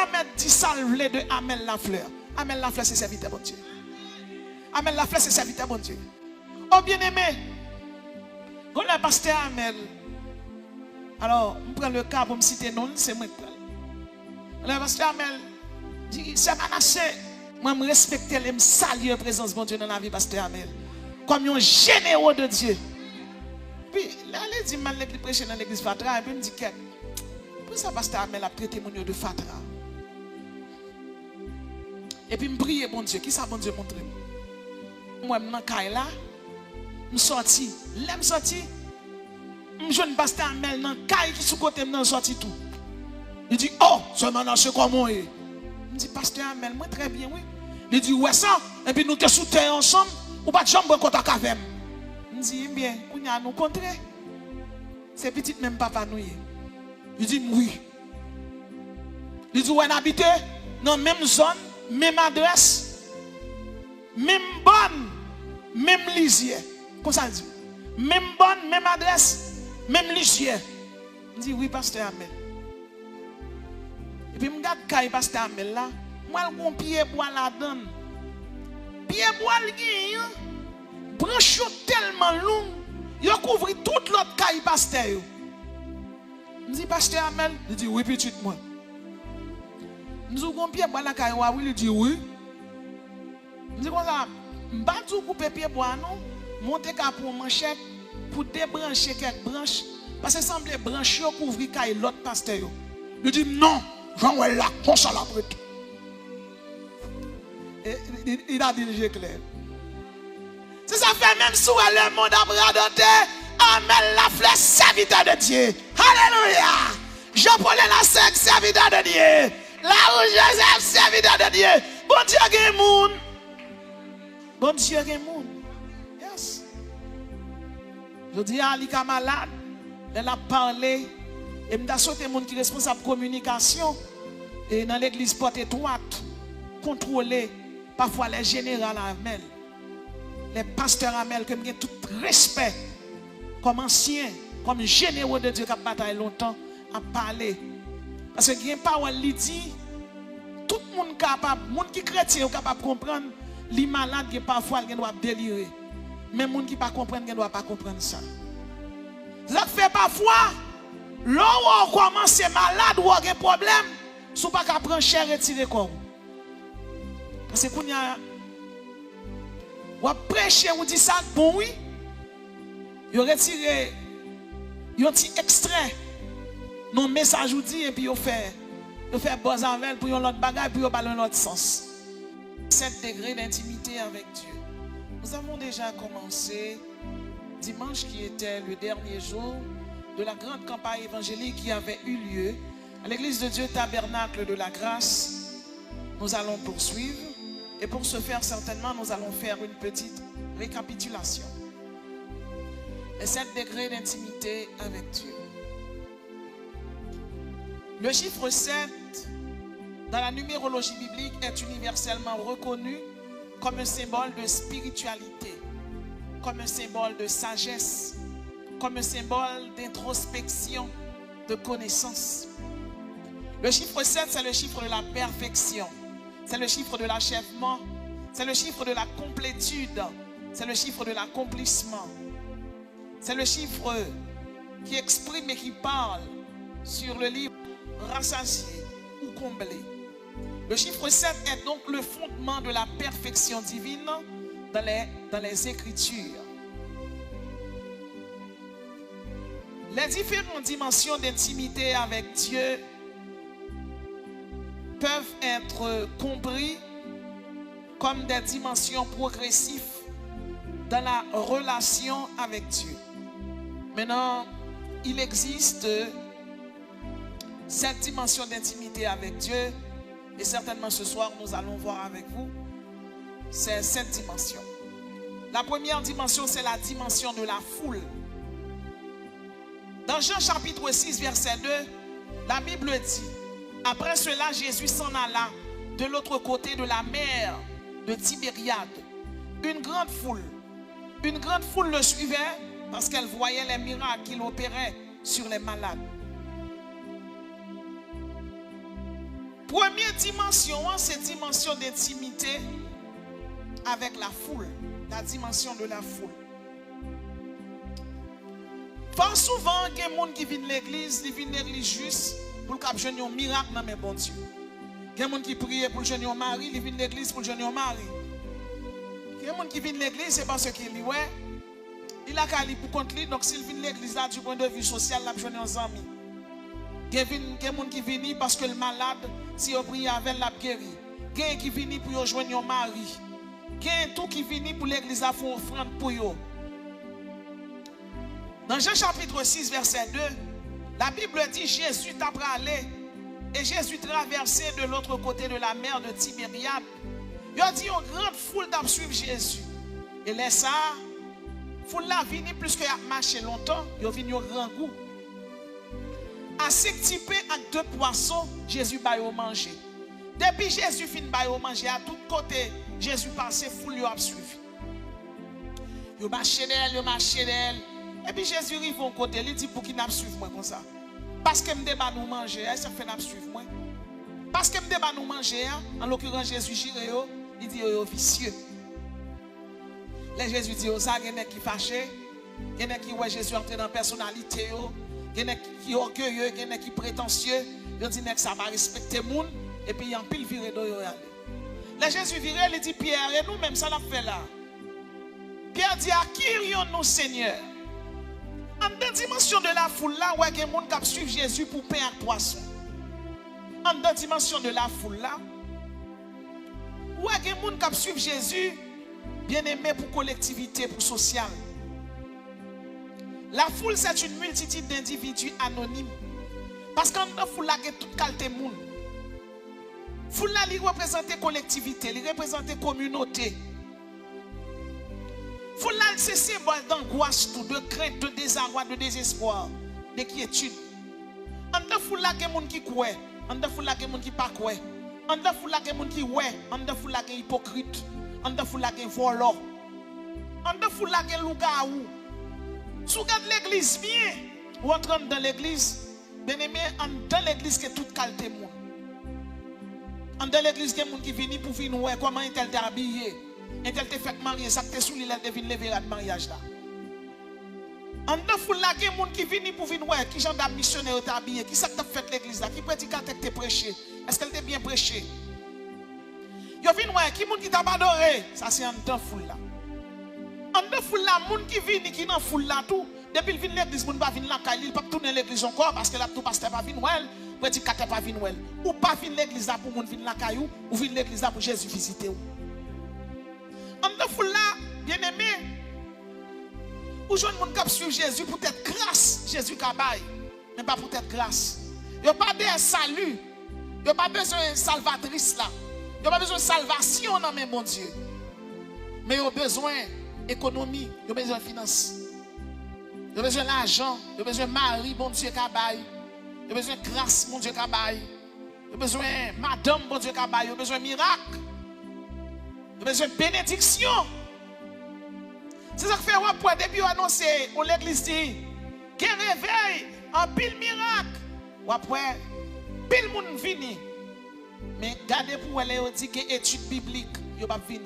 mettre 10 salves de Amel Lafleur. Amel Lafleur, c'est serviteur, bon Dieu. Amel Lafleur, c'est serviteur, bon Dieu. Oh, bien-aimé, quand le pasteur Amel, alors, je prends le cas pour me citer non, c'est moi qui prends. Le pasteur Amel dit, c'est Manassé, moi, je respecte et je salue la présence de Dieu dans la vie, pasteur Amel. Comme un généreux de Dieu. Puis, là, il dit, je prêche dans l'église Fatra, et puis il me dit, pour ça, pasteur Amel a traité mon de Fatra. Et puis, je prie, bon Dieu, qui ça, bon Dieu, montre moi, je suis dans là, je suis sorti. Là, je suis sorti. Je suis pasteur Amel dans le caille qui sous côté, je suis sorti tout. Il dit, oh, c'est Manassé comment il est. Je dis, pasteur Amel, moi, très bien, oui. Il dit, ouais, ça. Et puis, nous te soutenons ensemble. Ou pas de jambe contact avec moi. Je dis, bien, on a nous rencontré. C'est petit même papa nous. Il dit, oui. Il dit, où on habite dans la même zone, même adresse, même bonne, même lisière. Comment ça dit? Même bonne, même adresse, même lisière. Je dis, oui, pasteur Amel. Et puis, je regarde quand pasteur Amel là, moi, je suis pied bois là-dedans. Pied bois le gagne, branche tellement long, il couvre toute l'autre caille pasteur. Je dis, pasteur Amel, il dit, oui, petit moi. Nous avons pied bois la caille, oui, il dit, oui. Je dis, comme ça, je ne vais pas couper pied bois, non, monter pour manchette, pour débrancher quelques branches, parce que semble brancher couvrir caille l'autre pasteur. Il dit, non, j'en vais là, comme ça la prête. Il a dirigé clair. C'est ça fait même sous le monde a bradoté. Amel Lafleur, serviteur de Dieu. Alléluia. Jean-Paul Lasek, serviteur de Dieu. Là où Joseph, serviteur de Dieu. Bon Dieu, il y a monde. Bon Dieu, il y a monde. Yes. Je dis à Alika malade. Elle a parlé. Et je souhaite monde qui est responsable de communication. Et dans l'église porte étroite. Contrôler. Parfois les généraux Amel, les pasteurs Amel, que j'ai tout respect, comme ancien, comme généraux de Dieu qui a bataillé longtemps, à parler. Parce que il n'y a pas un dit, tout le monde capable, le monde qui est chrétien, est capable de comprendre, les malades, parfois, ils doivent délirer. Mais les gens qui ne comprennent pas, ils ne doivent pas comprendre ça. Ça fait parfois, là où on commence malade ou on a un problème, si on ne peut pas prendre cher et retirer corps. Parce que quand on prêche, on dit ça, bon oui, on retire un petit extrait, non message ou dit, et puis on fait bon avec pour un autre bagage, puis on parle dans l'autre sens. 7 degrés d'intimité avec Dieu. Nous avons déjà commencé dimanche qui était le dernier jour de la grande campagne évangélique qui avait eu lieu à l'église de Dieu Tabernacle de la Grâce. Nous allons poursuivre. Et pour ce faire, certainement, nous allons faire une petite récapitulation. Les 7 degrés d'intimité avec Dieu. Le chiffre 7, dans la numérologie biblique, est universellement reconnu comme un symbole de spiritualité, comme un symbole de sagesse, comme un symbole d'introspection, de connaissance. Le chiffre 7, c'est le chiffre de la perfection. C'est le chiffre de l'achèvement. C'est le chiffre de la complétude. C'est le chiffre de l'accomplissement. C'est le chiffre qui exprime et qui parle sur le livre rassasié ou comblé. Le chiffre 7 est donc le fondement de la perfection divine dans les Écritures. Les différentes dimensions d'intimité avec Dieu peuvent être compris comme des dimensions progressives dans la relation avec Dieu. Maintenant, il existe cette dimension d'intimité avec Dieu et certainement ce soir nous allons voir avec vous cette dimension. La première dimension, c'est la dimension de la foule. Dans Jean chapitre 6 verset 2, la Bible dit: après cela, Jésus s'en alla de l'autre côté de la mer de Tibériade. Une grande foule le suivait parce qu'elle voyait les miracles qu'il opérait sur les malades. Première dimension, c'est la dimension d'intimité avec la foule. La dimension de la foule. Pas souvent, il y a des gens qui viennent à l'église, ils viennent à l'église juste pour qu'ils aient un miracle dans mes bon Dieu. Il y a des gens qui prient pour le un mari, ils viennent à l'église pour le un mari. Il y a des gens qui viennent à l'église, c'est parce qu'il dit, ouais, il a qu'à aller pour contre lui, donc s'il vient à l'église là, du point de vue social, il a besoin d'un ami. Il y a des gens qui viennent parce que le malade, si on prie avec la guéri. Il y a des gens qui viennent pour rejoindre un mari. Il y a tout qui vient pour l'église à faire offrande pour eux. Dans Jean chapitre 6, verset 2, la Bible dit Jésus est après allé et Jésus traversait de l'autre côté de la mer de Tibériade. Il a dit une grande foule d'à suivre Jésus. Et là, ça, foule là vini plus que marché longtemps, il a venu au grand goût. Assez typé avec 2 poissons, Jésus va y manger. Depuis Jésus finit by manger, à tout côté, Jésus passait, foule lui a suivi. Il marché d'elle, il marché d'elle. Et puis Jésus arrive au côté, il dit pour qu'il n'a suivi moi comme ça. Parce que me débat nous manger, ça fait n'a suivre moi. Parce que me débat nous manger, en l'occurrence Jésus gire yo, il dit yo vicieux. Là Jésus dit ça, il y en a qui fâché, il y en a qui ouais Jésus entrer dans personnalité yo, il y en a qui orgueilleux, il y en a qui prétentieux, il dit que ça va respecter monde et puis il en pile virer do yo aller. Là Jésus vire, il dit Pierre et nous même ça l'a fait là. Pierre dit à qui irions-nous Seigneur? En deux dimensions de la foule là, où il y a des gens qui suivent Jésus pour pain et poisson. En deux dimensions de la foule là, où il y a des gens qui suivent Jésus, bien aimé pour collectivité, pour social. La foule, c'est une multitude d'individus anonymes. Parce qu'en la foule là, il y a toute qualité de monde. La foule là, il représente la collectivité, il représente la communauté. Foule là, c'est symbole d'angoisse, de crainte, de désarroi, de désespoir, de quiétude. En de foule là, il y a des gens qui croient. En de foule là, il y a des gens qui ne croient pas. En de foule là, il y a des gens qui ouais. En de foule là, il y a des hypocrites. En de foule là, il y a des voleurs. En de foule là, il y a des loups. Si vous regardez l'église bien, vous entrez dans l'église, bien aimé, dans l'église, il y a toute qualité de monde. Dans l'église, il y a des gens qui viennent pour venir voir comment ils sont habillés. Et tel te fait marier, ça te sous l'île devine lever de mariage là. En deux foule là, il y a des gens qui viennent pour venir voir qui genre de missionnaire est habillé, qui ça te fait l'église là, qui prédicateur te prêché. Est-ce qu'elle t'a bien prêché? Yo viennent voir qui monde qui t'a adoré, ça c'est en deux foule là. En deux foule là, monde qui viennent qui dans foule là tout, depuis il vient l'église, monde pas venir là, il pas tourner l'église encore parce que là tout pasteur pas venir voir, prédicateur pas venir voir. Ou pas venir l'église là pour monde venir là caillou, ou venir l'église là pour Jésus visiter ou. En de foule là, bien aimé, ou jeune monde qui suit Jésus pour être grâce, Jésus kabaye, mais pas pour être grâce. Il n'y a pas de salut, il n'y a pas besoin de salvatrice là, il n'y a pas besoin de salvation dans mes bon Dieu. Mais il y a besoin d'économie, il y a besoin de finance, il y a besoin d'argent, il y a besoin de mari, bon Dieu kabaye, il y a besoin de grâce, bon Dieu kabaye, il y a besoin de madame, bon Dieu kabaye, il y a besoin de miracle. Il y a besoin de bénédiction. C'est ça que fait pour depuis annoncer pour l'église dit qu'il réveille en pile miracle. Ou après, pile monde vini. Mais gardez pour elle dit que étude biblique, il va venir.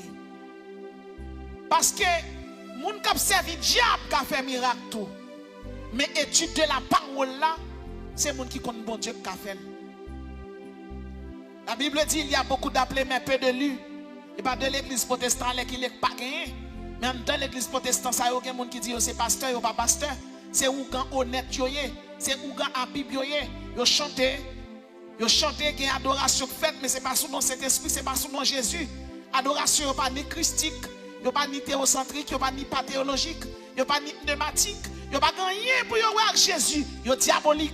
Parce que moun qui servi diable qui a fait miracle tout. Mais étude de la parole là, c'est moun qui connaît bon Dieu qui a fait. La Bible dit il y a beaucoup d'appelés mais peu de lus. Et pas de l'église protestante qui n'est pas gagné. Mais dans l'église protestante, ça y a aucun monde qui dit c'est pasteur ou pas pasteur. C'est où quand honnête yoye. C'est où quand en Bible yoye. Yo chanté, qu'il y a adoration faite, mais ce n'est pas sous nom Saint-Esprit, ce n'est pas sous nom Jésus. Adoration n'est pas ni christique, n'est pas ni théocentrique, n'est pas ni pathéologique, n'est pas ni pneumatique, n'est pas rien pour voir Jésus, est diabolique.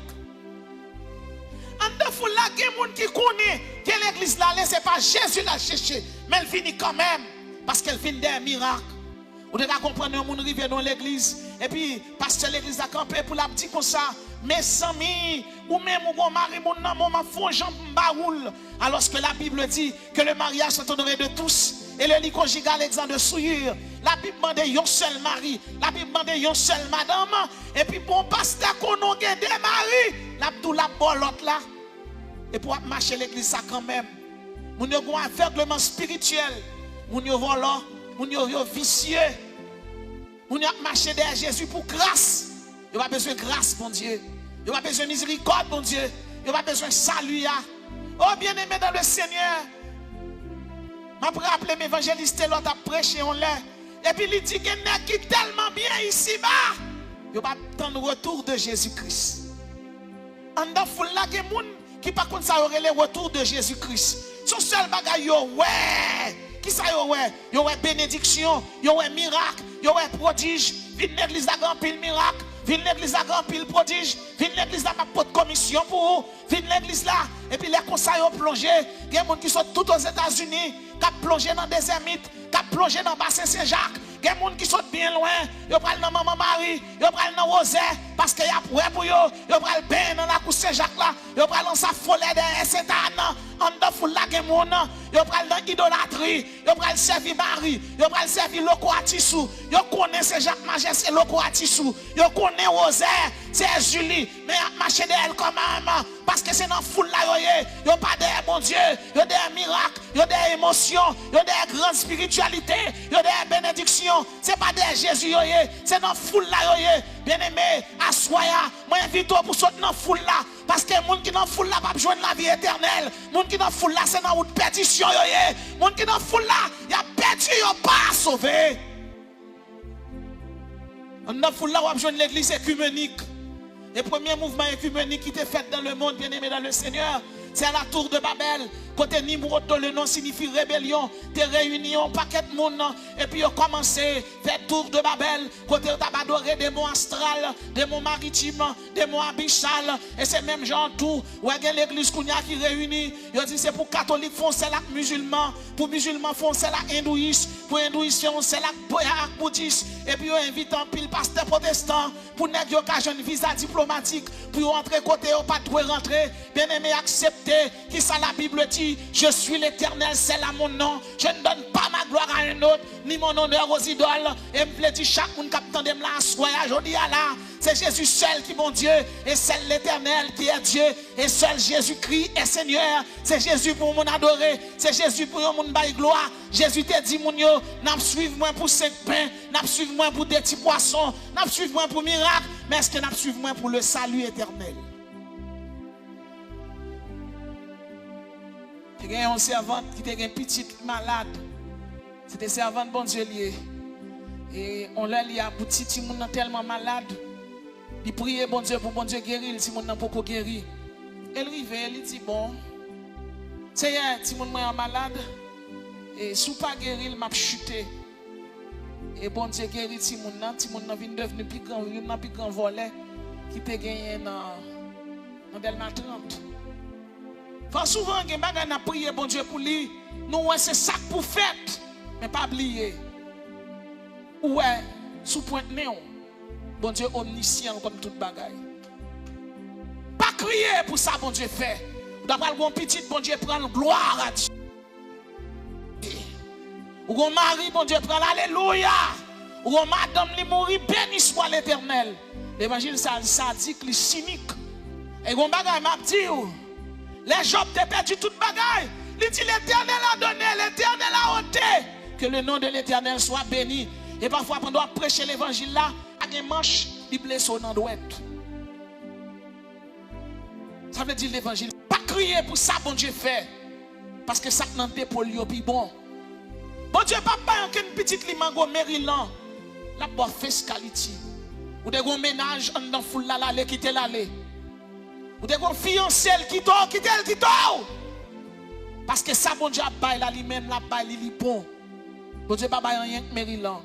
En deux fois là, il y a des gens qui connaissent que l'église là, ce n'est pas Jésus l'a cherché, mais elle finit quand même, parce qu'elle finit d'un miracle. Vous devez comprendre un monde arrivé dans l'église, et puis, pasteur l'église a campé pour la petite comme ça, mes amis, ou même ou mari, mon nom, ma fond, jambe baroule. Alors que la Bible dit que le mariage est honoré de tous, et le lit conjugal exempt de souillure. La Bible demande un seul mari, la Bible demande un seul madame, et puis bon pasteur qu'on a des maris, la tout la bolotte là. Et pour marcher l'église, ça quand même. Moun yo gon aveuglement spirituel. Moun yo volant, moun yo vicieux. Moun yo marcher derrière Jésus pour grâce. Yo pas besoin de grâce, mon Dieu. Yo pas besoin de miséricorde, mon Dieu. Yo pas besoin de salut. Oh, bien-aimé dans le Seigneur. Je me rappelle l'évangéliste l'autre a prêché en l'air. Et puis il dit qu'il n'est tellement bien ici-bas. Il va attendre le retour de Jésus-Christ. En dans foule là, il y a des gens qui par contre ça aurait le retour de Jésus-Christ. Son seul bagage, ouais. Qui ça ouais? Il y a bénédiction, il y a miracle, il y a prodige. Vine l'église à grand pile miracle. Vine l'église à grand pile prodige. Vine l'église à ma pote commission pour vous. Vine l'église là. Et puis les conseils ont plongé. Il y a des gens qui sont tous aux États-Unis, qui ont plongé dans des ermites, qui ont plongé dans le bassin Saint-Jacques. Il y a des gens qui sont bien loin. Ils prennent dans Maman Marie. Ils prennent dans Rosé. Parce qu'il y a prêt pour eux. Ils prennent bien dans la cour Saint-Jacques là. Ils prennent dans sa folie de Saint-Anne. En de foule là, ils prennent dans l'idolâtrie. Ils prennent servir Marie. Ils prennent servir Loco Atissou. Ils connaissent Saint-Jacques Majesté Loco Atissou. Ils connaissent Rosé. C'est Julie. Mais marcher d'elle quand même. Parce que c'est dans la foule là. Ils n'ont pas de bon Dieu. Ils ont des miracles. Ils ont des émotions. Ils ont des grandes spiritualités. Ils ont des bénédictions. Ce n'est pas des Jésus. C'est dans la foule là. Bien-aimé, à soya, moi invite pour sortir dans la foule là. Parce que les gens qui sont dans la foule là pas besoin de la vie éternelle. Les gens qui sont dans la foule là, c'est dans la perdition. Les gens qui sont dans la foule là, ils ont perdu, ils n'ont pas sauvé. Dans la foule là, on a besoin de l'église écuménique. Le premier mouvement écuménique qui était fait dans le monde, bien-aimé dans le Seigneur, c'est à la tour de Babel. Côté Nimrod, le nom signifie rébellion. Te réunion, paquet de monde. Et puis, ils ont commencé à faire tour de Babel. Côté, ils ont adoré des mots astrales, des mots maritimes, des mots abyssales. Et c'est même genre tout. Où il y a l'église qui réunit. Ils ont dit c'est pour catholiques foncer la musulmans. Pour musulmans foncer la hindouistes. Pour hindouistes foncer la bouddhistes. Et puis, ils invitent un pile pasteur protestant. Pour négocier un visa diplomatique. Pour entrer côté, ils pas de rentrer. Bien aimé, accepter. Qui ça la Bible dit? Je suis l'Éternel, c'est là mon nom. Je ne donne pas ma gloire à un autre, ni mon honneur aux idoles. Et me dit chaque monde qui attend de me la soya, je dis à là, c'est Jésus seul qui est mon Dieu, et c'est l'Éternel qui est Dieu, et seul Jésus-Christ est Seigneur. C'est Jésus pour mon adorer, c'est Jésus pour mon bail gloire. Jésus te dit mon yo, n'a suivre moi pour 5 pains, n'a suivre moi pour des petits poissons, n'a suivre moi pour miracle, mais est-ce que n'a suivre moi pour le salut éternel? Il y a une servante qui était une petite malade. C'était servante bon Dieu lié. Et on l'a lié à petit petit monde tellement malade. Il priait bon Dieu pour bon Dieu guérir, si mon n'a pas guéri. Elle arrivait, elle dit bon, c'est un petit monde malade et sous pas guéri, il m'a chuté. Et bon Dieu guérit petit monde vient devenir plus grand volet qui te gagné dans Delma 30. Faut souvent que nous prions bon Dieu pour lui. Nous c'est ça pour fête, mais pas oublier. Ouais, sous point néon. Bon Dieu omniscient comme toute bagaille. Pas crier pour ça bon Dieu fait. D'après le petit bon Dieu prend gloire à Dieu. Ou un mari bon Dieu prend alléluia. Ou un madame li mourit béni soit l'Éternel. L'évangile ça dit que cynique. Et on bagaille m'a dit les Job t'ont perdu toute bagaille. Il dit l'Éternel a donné, l'Éternel a ôté. Que le nom de l'Éternel soit béni. Et parfois, pendant qu'on prêcher l'évangile là, à des manches, il blesse au nom d'ouette. Ça veut dire l'évangile. Pas crier pour ça, bon Dieu fait. Parce que ça n'a pas pour lui, puis bon. Bon Dieu, papa, il y a une petite limango Maryland. La boîte fiscalité. Ou des gros ménages en dans foule là, là, quitter l'aller. Ou des gros fiancés qui t'ont, qui t'ont. Parce que ça, bon Dieu, a là lui-même, la bail, il est bon. Bon Dieu, papa, il y a rien que Maryland.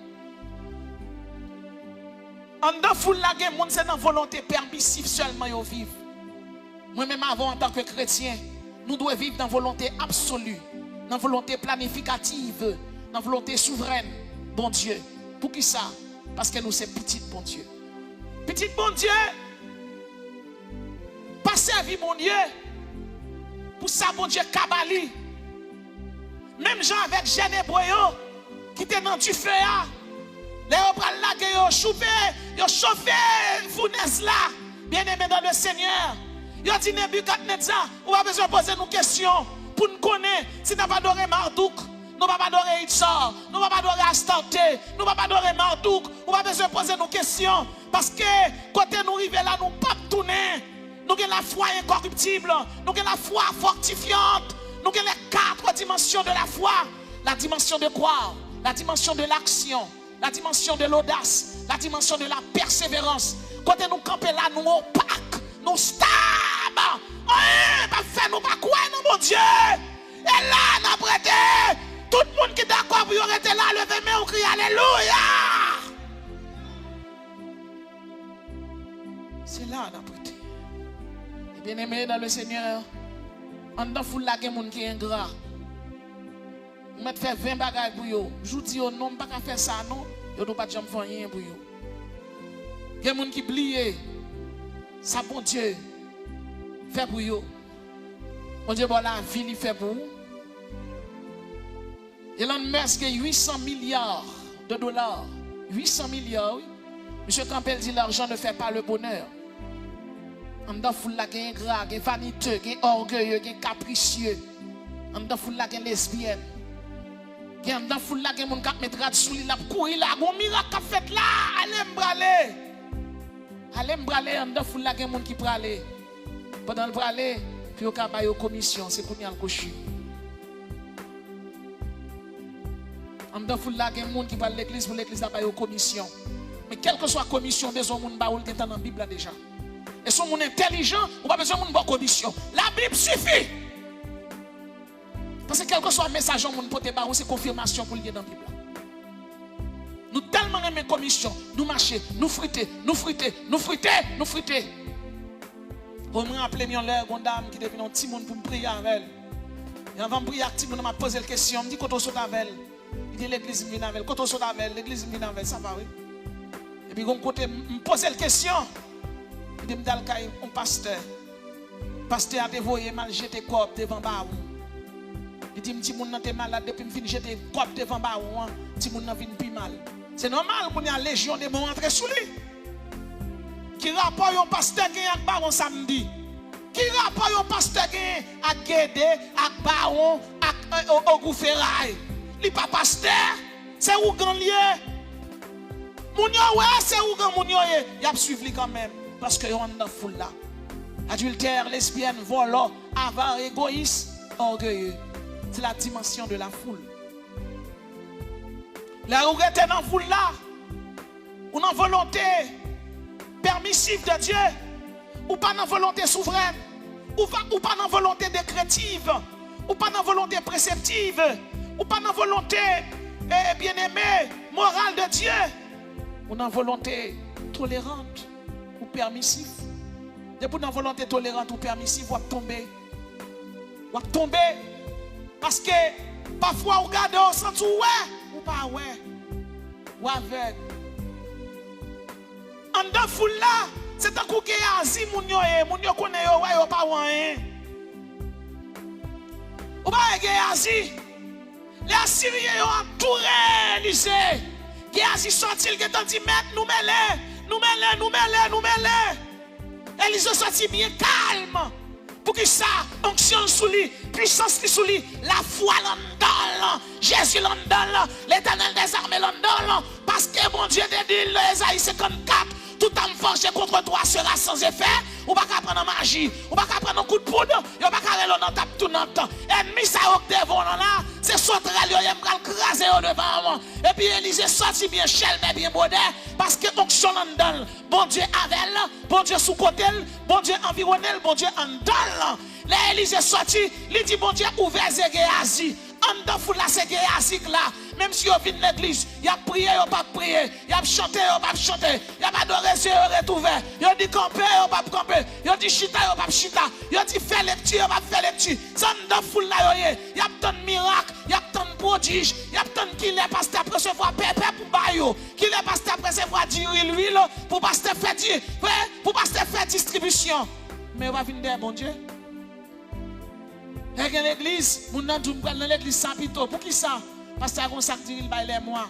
En dans foule là, c'est dans volonté permissive seulement yo vivre. Moi-même avant en tant que chrétien, nous devons vivre dans volonté absolue, dans volonté planificative, dans volonté souveraine. Bon Dieu. Pour qui ça? Parce que nous sommes petits, bon Dieu. Petit bon Dieu. Pas servi mon Dieu. Pour ça, bon Dieu, Kabali. Même gens avec Génébreux qui étaient dans du feu. Les opral là, ils ont chauffé, fournaise là. Bien aimé dans le Seigneur. Yo dit Nebuchadnezzar, on va besoin de poser nos questions pour nous connaître si nous pas adoré Marduk, nous pas adorer Itzar, nous pas adorer Astarte, nous pas adorer Marduk, on va besoin de poser nos questions parce que quand nous arrivons là, nous pas tourner. Nous avons la foi incorruptible, nous avons la foi fortifiante, nous avons les 4 dimensions de la foi. La dimension de croire, la dimension de l'action, la dimension de l'audace, la dimension de la persévérance. Quand nous campons là, nous opaques, nous stables. Pas faire nous pas quoi, nous, mon Dieu. Et là, nous avons prêté. Tout le monde qui est d'accord pour y arrêter là, levez main, on crie Alléluia. C'est là, nous avons prêté. Bien aimé dans le Seigneur, en dedans foule la gen qui est ingrat. On met faire 20 bagages pour yo. Je dis au non pas faire ça non, yo ne pas jamais faire rien pour yo. Gen moun qui oublié ça bon Dieu fait pour yo. Bon Dieu bon la vie il fait pour vous. Elon Musk a 800 milliards de dollars. 800 milliards, oui. Monsieur Campbell dit l'argent ne fait pas le bonheur. En dedans foule la gen ingrat, gen vaniteux, gen orgueilleux, gen capricieux. En dedans foule la gen lesbienne. En dedans foule la gen moun kap met rad sou li la courir là, gon miracle kap fait là, allez m'brale. Allez m'brale en dedans foule la gen moun qui prale. Pendant le prale, puis au ka ba yo commission, c'est pour le cochu. En dedans foule la gen moun qui va l'église pour l'église la ba yo commission. Mais quelle que soit la commission, besoin moun ba ou le dans la Bible là déjà. Et son monde intelligent, on pas besoin de bonne commission. La Bible suffit. Parce que quel que soit le message, on peut te barrer, c'est confirmation pour lier dans la Bible. Nous tellement aimons commission, nous marcher, nous friter, nous friter, nous friter, nous friter. Pour me rappeler, il y a une dame qui devient un petit monde pour me prier avec elle. Et avant de prier avec elle, m'a posé la question, me dit quand on saute avec elle. Il dit l'église me vient avec elle. Quand on saute avec elle, l'église me vient avec elle, ça va oui. Et puis quand côté me poser la question. Il dit un pasteur. Pasteur a dévoyé mal jeté corps devant baou. Il dit petit moun nan te malade depuis me fin jeter corps devant baou, petit moun nan vinn pi mal. C'est normal pour y a légion de bon entrer sous lui. Qui rapport un pasteur qui ak baron samedi? Qui rapport un pasteur qui ak Guédé, ak baron, ak Ogouferraille? Li pas pasteur, c'est ou grand lié. Moun yo ouais, c'est ou grand moun yo y a suivre lui quand même. Parce que yon dans foule là. Adultère, lesbienne, volant, avare, égoïste, orgueilleux. C'est la dimension de la foule. Là où êtes dans la foule là, ou dans volonté permissive de Dieu, ou pas dans volonté souveraine, ou pas dans volonté décrétive, ou pas dans volonté préceptive, ou pas dans volonté bien-aimée, morale de Dieu, ou dans volonté tolérante ou permissif. Depuis dans volonté tolérante ou permissive, vous tomber. Vous tomber. Parce que parfois vous regardez au sens ou pas ouais. Ou avec. En deux foule là, c'est un coup qui est assis, moun yo connaît yo ouais yo pas ouais. Ou pas assis. Les Assyriens ont entouré Élysée. Géasi sorti, il a dit nous mêler. Élysée sorti bien calme. Pour que ça, onction sous lui, puissance sous lui, la foi l'endole, Jésus l'endole, l'éternel des armées l'endole. Parce que mon Dieu te dit, Ésaïe 54, tout homme forgé contre toi sera sans effet. Ou pas qu'à prendre magie, ou pas qu'à prendre un coup de poudre, ou pas qu'à aller dans tape tout notre temps. Ennemi ça au devant là, c'est sauterelle yo aime craser au devant. Et puis Élysée sorti bien chel mais bien bodé parce que onction l'endole. Bon Dieu avec elle, bon Dieu sous côté, bon Dieu environné, bon Dieu en dedans. Là Élysée sorti, il dit bon Dieu ouvert Géasi. En dedans foule là c'est Géasi là. Même si vous venez de l'église, il y a prié, il n'y a pas prié, il y a chanté, il n'y a pas chanté, il y a adoré, il y a ouvert, il y a dit camper, il n'y a pas camper, il y a dit chita, il n'y a pas chita, il y a dit faire les petits, il n'y a pas faire les petits. Ça dans foule là, il y a tant de miracles, il y a tant de prodiges, il y a tant de qu'il est pasteur pour recevoir pépé pour bailler, qu'il est pasteur pour recevoir du l'huile, pour pasteur faire distribution. Mais on va venir bon Dieu. Et l'église, mon nom dans l'église sans pito, pour qui ça? Parce que ça dit il baille les mois.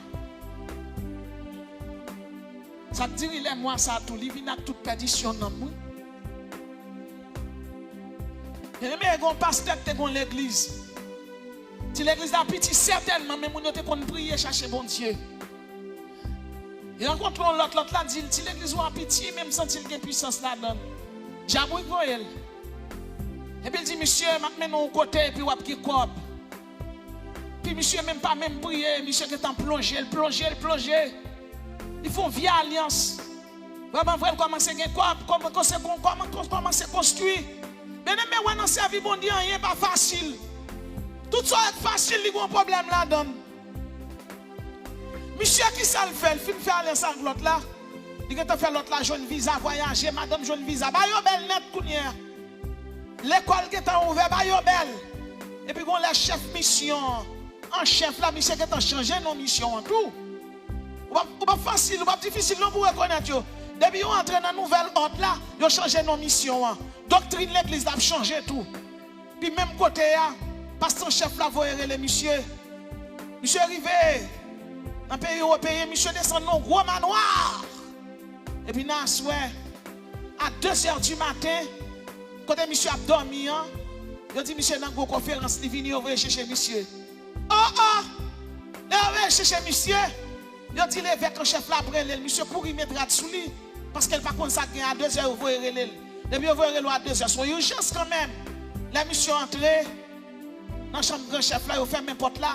Ça dit les mois ça tout, il vient toute perdition dans nous. Et mais un pasteur qui est l'église. Si l'église a petit, certainement, mais nous avons prier, chercher bon Dieu. Et rencontre l'autre là, dit, si l'église a petit, même sentir qu'il y a puissance là-dedans. J'avoue pour elle. Et puis il dit, monsieur, maintenant au côté, et puis on va qui cop. Puis monsieur, même pas même prier, monsieur qui est en plongé. Ils font via alliance. Vraiment, vraiment, comment c'est construit. Mais on a servi bon Dieu, rien pas facile. Tout ça est facile, il y a un problème là-dedans. Monsieur qui ça le fait, il fait alliance avec l'autre là. Il a fait l'autre là, jeune visa, voyager, madame jeune visa. Bah yo belle net kounière. L'école qui est ouverte, bah yo belle. Et puis on les chef mission. En chef là, monsieur qui est en changé nos missions en tout. Ou pas facile, ou pas difficile non pour reconnaître yo. Depuis on entre dans la nouvelle ordre là, ils ont changé nos missions. Doctrine l'église a changé tout. Puis même côté là, pasteur chef là voyez les monsieur. Monsieur arrivé dans pays européen, monsieur descend dans gros manoir. Et puis dans soir à 2h du matin, quand monsieur a dormi, il dit monsieur dans une conférence, il vient chercher monsieur. Oh, il va chercher monsieur. Il dit l'évêque en chef là après le monsieur pour y mettre sous lui parce qu'elle pas comme ça à 2h vous voyez le. Depuis vous voyez à 2h, so une chance quand même. La mission entrée dans la chambre grand chef là, il fait même porte là.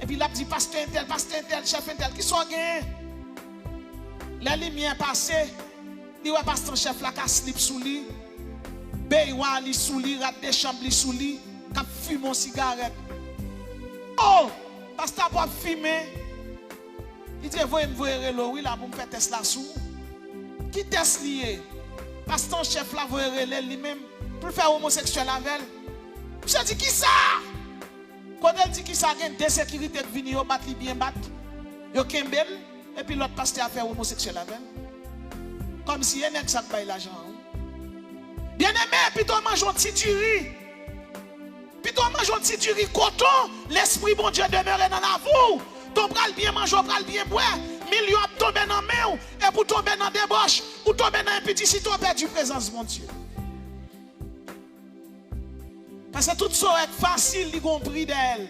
Et puis il a dit pasteur tel, chef tel qui sont gagnés. La lumière passée, il voit pasteur chef là qui slip sous lui. Beywa li sous lui, rat des chambres sous lui, qui fume une cigarette. Oh, pasteur pour fumer. Il dit voyez me voyez le oui là pour me faire test là sous. Qui test lié? Pasteur chef là voyez lui-même pour faire homosexuel avec elle. Je dis qui ça? Quand elle dit qui ça, il y a des sécurités qui viennent, ils battent bien battre. Ils kembel et puis l'autre pasteur a fait homosexuel avec elle. Comme si il y a un ex qui paye l'argent. Bien aimé, puis toi mange un petit riz. Puis toi mange un petit riz coton, l'esprit bon Dieu demeure dans la vous. Ton bral bien manger, bral bien boire. Millions tomber dans main et pour tomber dans débauche ou tomber dans un petit si tu perdu présence mon Dieu. Parce que tout ça est facile, il compris d'elle.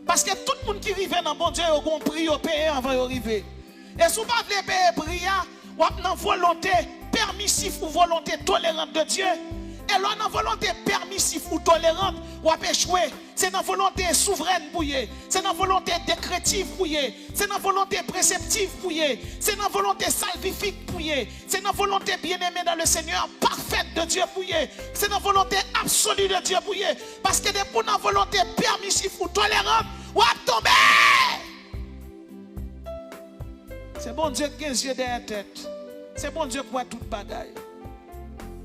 Parce que tout le monde qui arrive dans bon Dieu, il a compris, il a payé avant d'arriver. Et si vous ne pouvez pas payer prière, vous avez une volonté permissive ou volonté tolérante de Dieu. Et là, dans volonté permissive ou tolérante, vous avez échoué. C'est dans volonté souveraine pour y. C'est dans volonté décrétive pour y. C'est dans volonté préceptive pour y. C'est dans volonté salvifique pour y. C'est dans volonté bien-aimée dans le Seigneur, parfaite de Dieu pour y. C'est dans volonté absolue de Dieu pour y. Parce que pour dans volonté permissive ou tolérante, vous avez tombé. C'est bon Dieu qui a les yeux derrière la tête. C'est bon Dieu qui voit toute bagaille.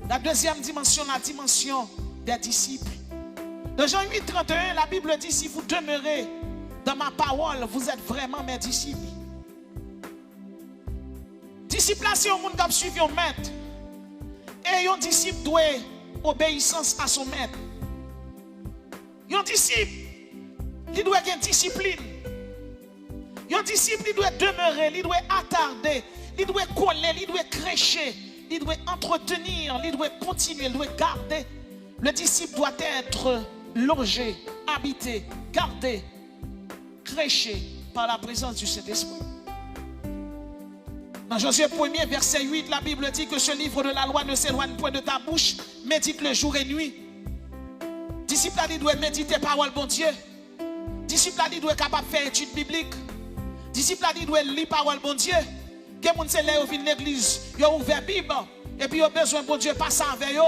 La deuxième dimension, la dimension des disciples. Dans Jean 8, 31, la Bible dit, si vous demeurez dans ma parole, vous êtes vraiment mes disciples. Disciple, c'est un monde qui a suivi un maître. Et un disciple doit obéissance à son maître. Un disciple, il doit avoir une discipline. Un disciple, il doit demeurer, il doit attarder, il doit coller, il doit crécher. Il doit entretenir, il doit continuer, il doit garder. Le disciple doit être logé, habité, gardé, créché par la présence du Saint-Esprit. Dans Josué 1er, verset 8, la Bible dit que ce livre de la loi ne s'éloigne point de ta bouche, médite-le jour et nuit. Disciple il doit méditer parole bon Dieu. Disciple il doit être capable de faire étude biblique. Disciple il doit lire parole bon Dieu. Quelqu'un qui est venu à l'église, il a ouvert la Bible, et puis il a besoin de bon Dieu passer avec eux.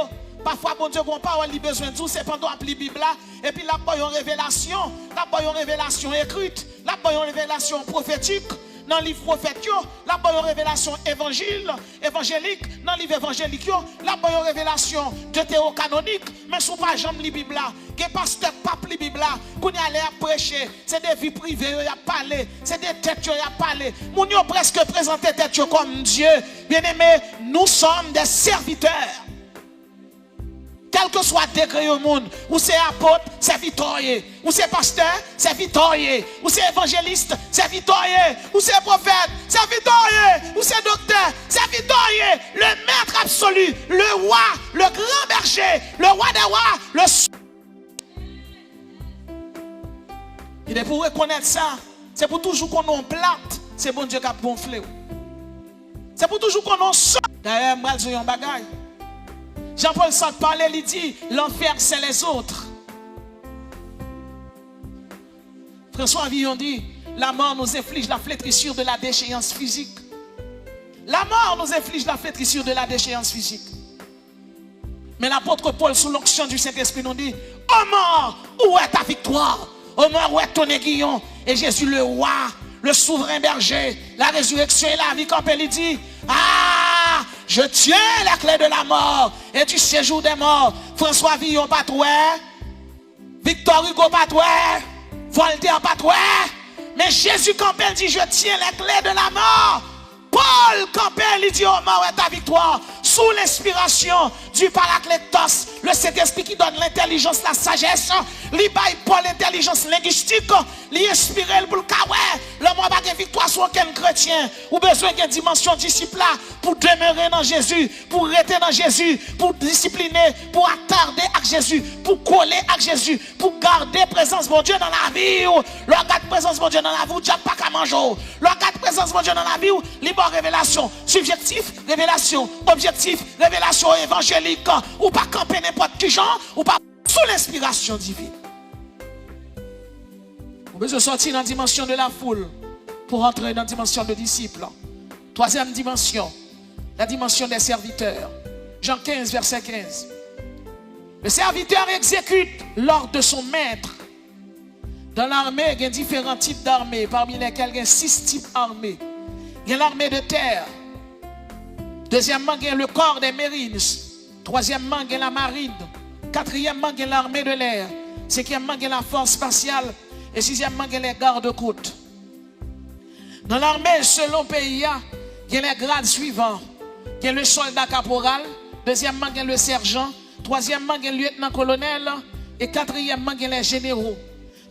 Parfois, bon Dieu, qu'on parle, il a besoin de tout, c'est pendant la Bible là, et puis là, il y a une révélation, là, il y a une révélation écrite, là, il y a une révélation prophétique, dans le livre prophétique, là, il y a une révélation évangélique, dans le livre évangélique, là, il y a une révélation deutérocanonique, mais si vous ne jamais la Bible là, que pasteur pas la Bible là, qu'on y allait à prêcher, c'est des vies privées, il y a parlé, c'est des têtes, il y a parlé, moun yo presque présenté tête comme Dieu. Bien aimé, nous sommes des serviteurs. Quel que soit le degré au monde, ou c'est apôtre, c'est victorieux. Ou c'est pasteur, c'est victorieux. Ou c'est évangéliste, c'est victorieux. Ou c'est prophète, c'est victorieux. Ou c'est docteur, c'est victorieux. Le maître absolu, le roi, le grand berger, le roi des rois, le... Il est pour reconnaître ça. C'est pour toujours qu'on en plate. C'est bon Dieu qui a gonflé. C'est pour toujours qu'on en sort. D'ailleurs, moi, je dis un bagage. Jean-Paul Sartre parlait, il dit, l'enfer, c'est les autres. François Villon dit, la mort nous inflige la flétrissure de la déchéance physique. La mort nous inflige la flétrissure de la déchéance physique. Mais l'apôtre Paul, sous l'onction du Saint-Esprit, nous dit, ô mort, où est ta victoire? Ô mort, où est ton aiguillon? Et Jésus, le roi, le souverain berger, la résurrection et la vie, quand il dit, ah, je tiens la clé de la mort et du séjour des morts. François Villon, pas toi. Victor Hugo, pas toi. Voltaire, pas toi. Mais Jésus, quand il dit, je tiens la clé de la mort. Paul, quand il dit, oh mort, est ta victoire. Sous l'inspiration du Paraclétos, le Saint-Esprit qui donne l'intelligence, la sagesse, il baille Paul l'intelligence linguistique, il inspire pour le kawé. L'homme n'a pas de victoire sur aucun chrétien. Ou besoin d'une dimension disciple pour demeurer dans Jésus, pour rester dans Jésus, pour discipliner, pour attarder avec Jésus, pour coller avec Jésus, pour garder présence de Dieu dans la vie. Le garde présence de Dieu dans la vie, Dieu pas qu'à manger. Le garde présence de Dieu dans la vie, libre révélation, subjectif, révélation, objectif, révélation évangélique, ou pas camper n'importe qui genre, ou pas sous l'inspiration divine. Vous besoin sortir dans la dimension de la foule pour entrer dans la dimension de disciples. Troisième dimension, la dimension des serviteurs. Jean 15, verset 15. Le serviteur exécute l'ordre de son maître. Dans l'armée, il y a différents types d'armées, parmi lesquels il y a 6 types d'armées. Il y a l'armée de terre. Deuxièmement, il y a le corps des marines. Troisièmement, il y a la marine. Quatrièmement, il y a l'armée de l'air. Cinquièmement, il y a la force spatiale. Et sixièmement, il y a les gardes-côtes. Dans l'armée, selon le pays, il y a les grades suivants. Il y a le soldat caporal. Deuxièmement, il y a le sergent. Troisièmement, il y a le lieutenant-colonel. Et quatrièmement, il y a les généraux.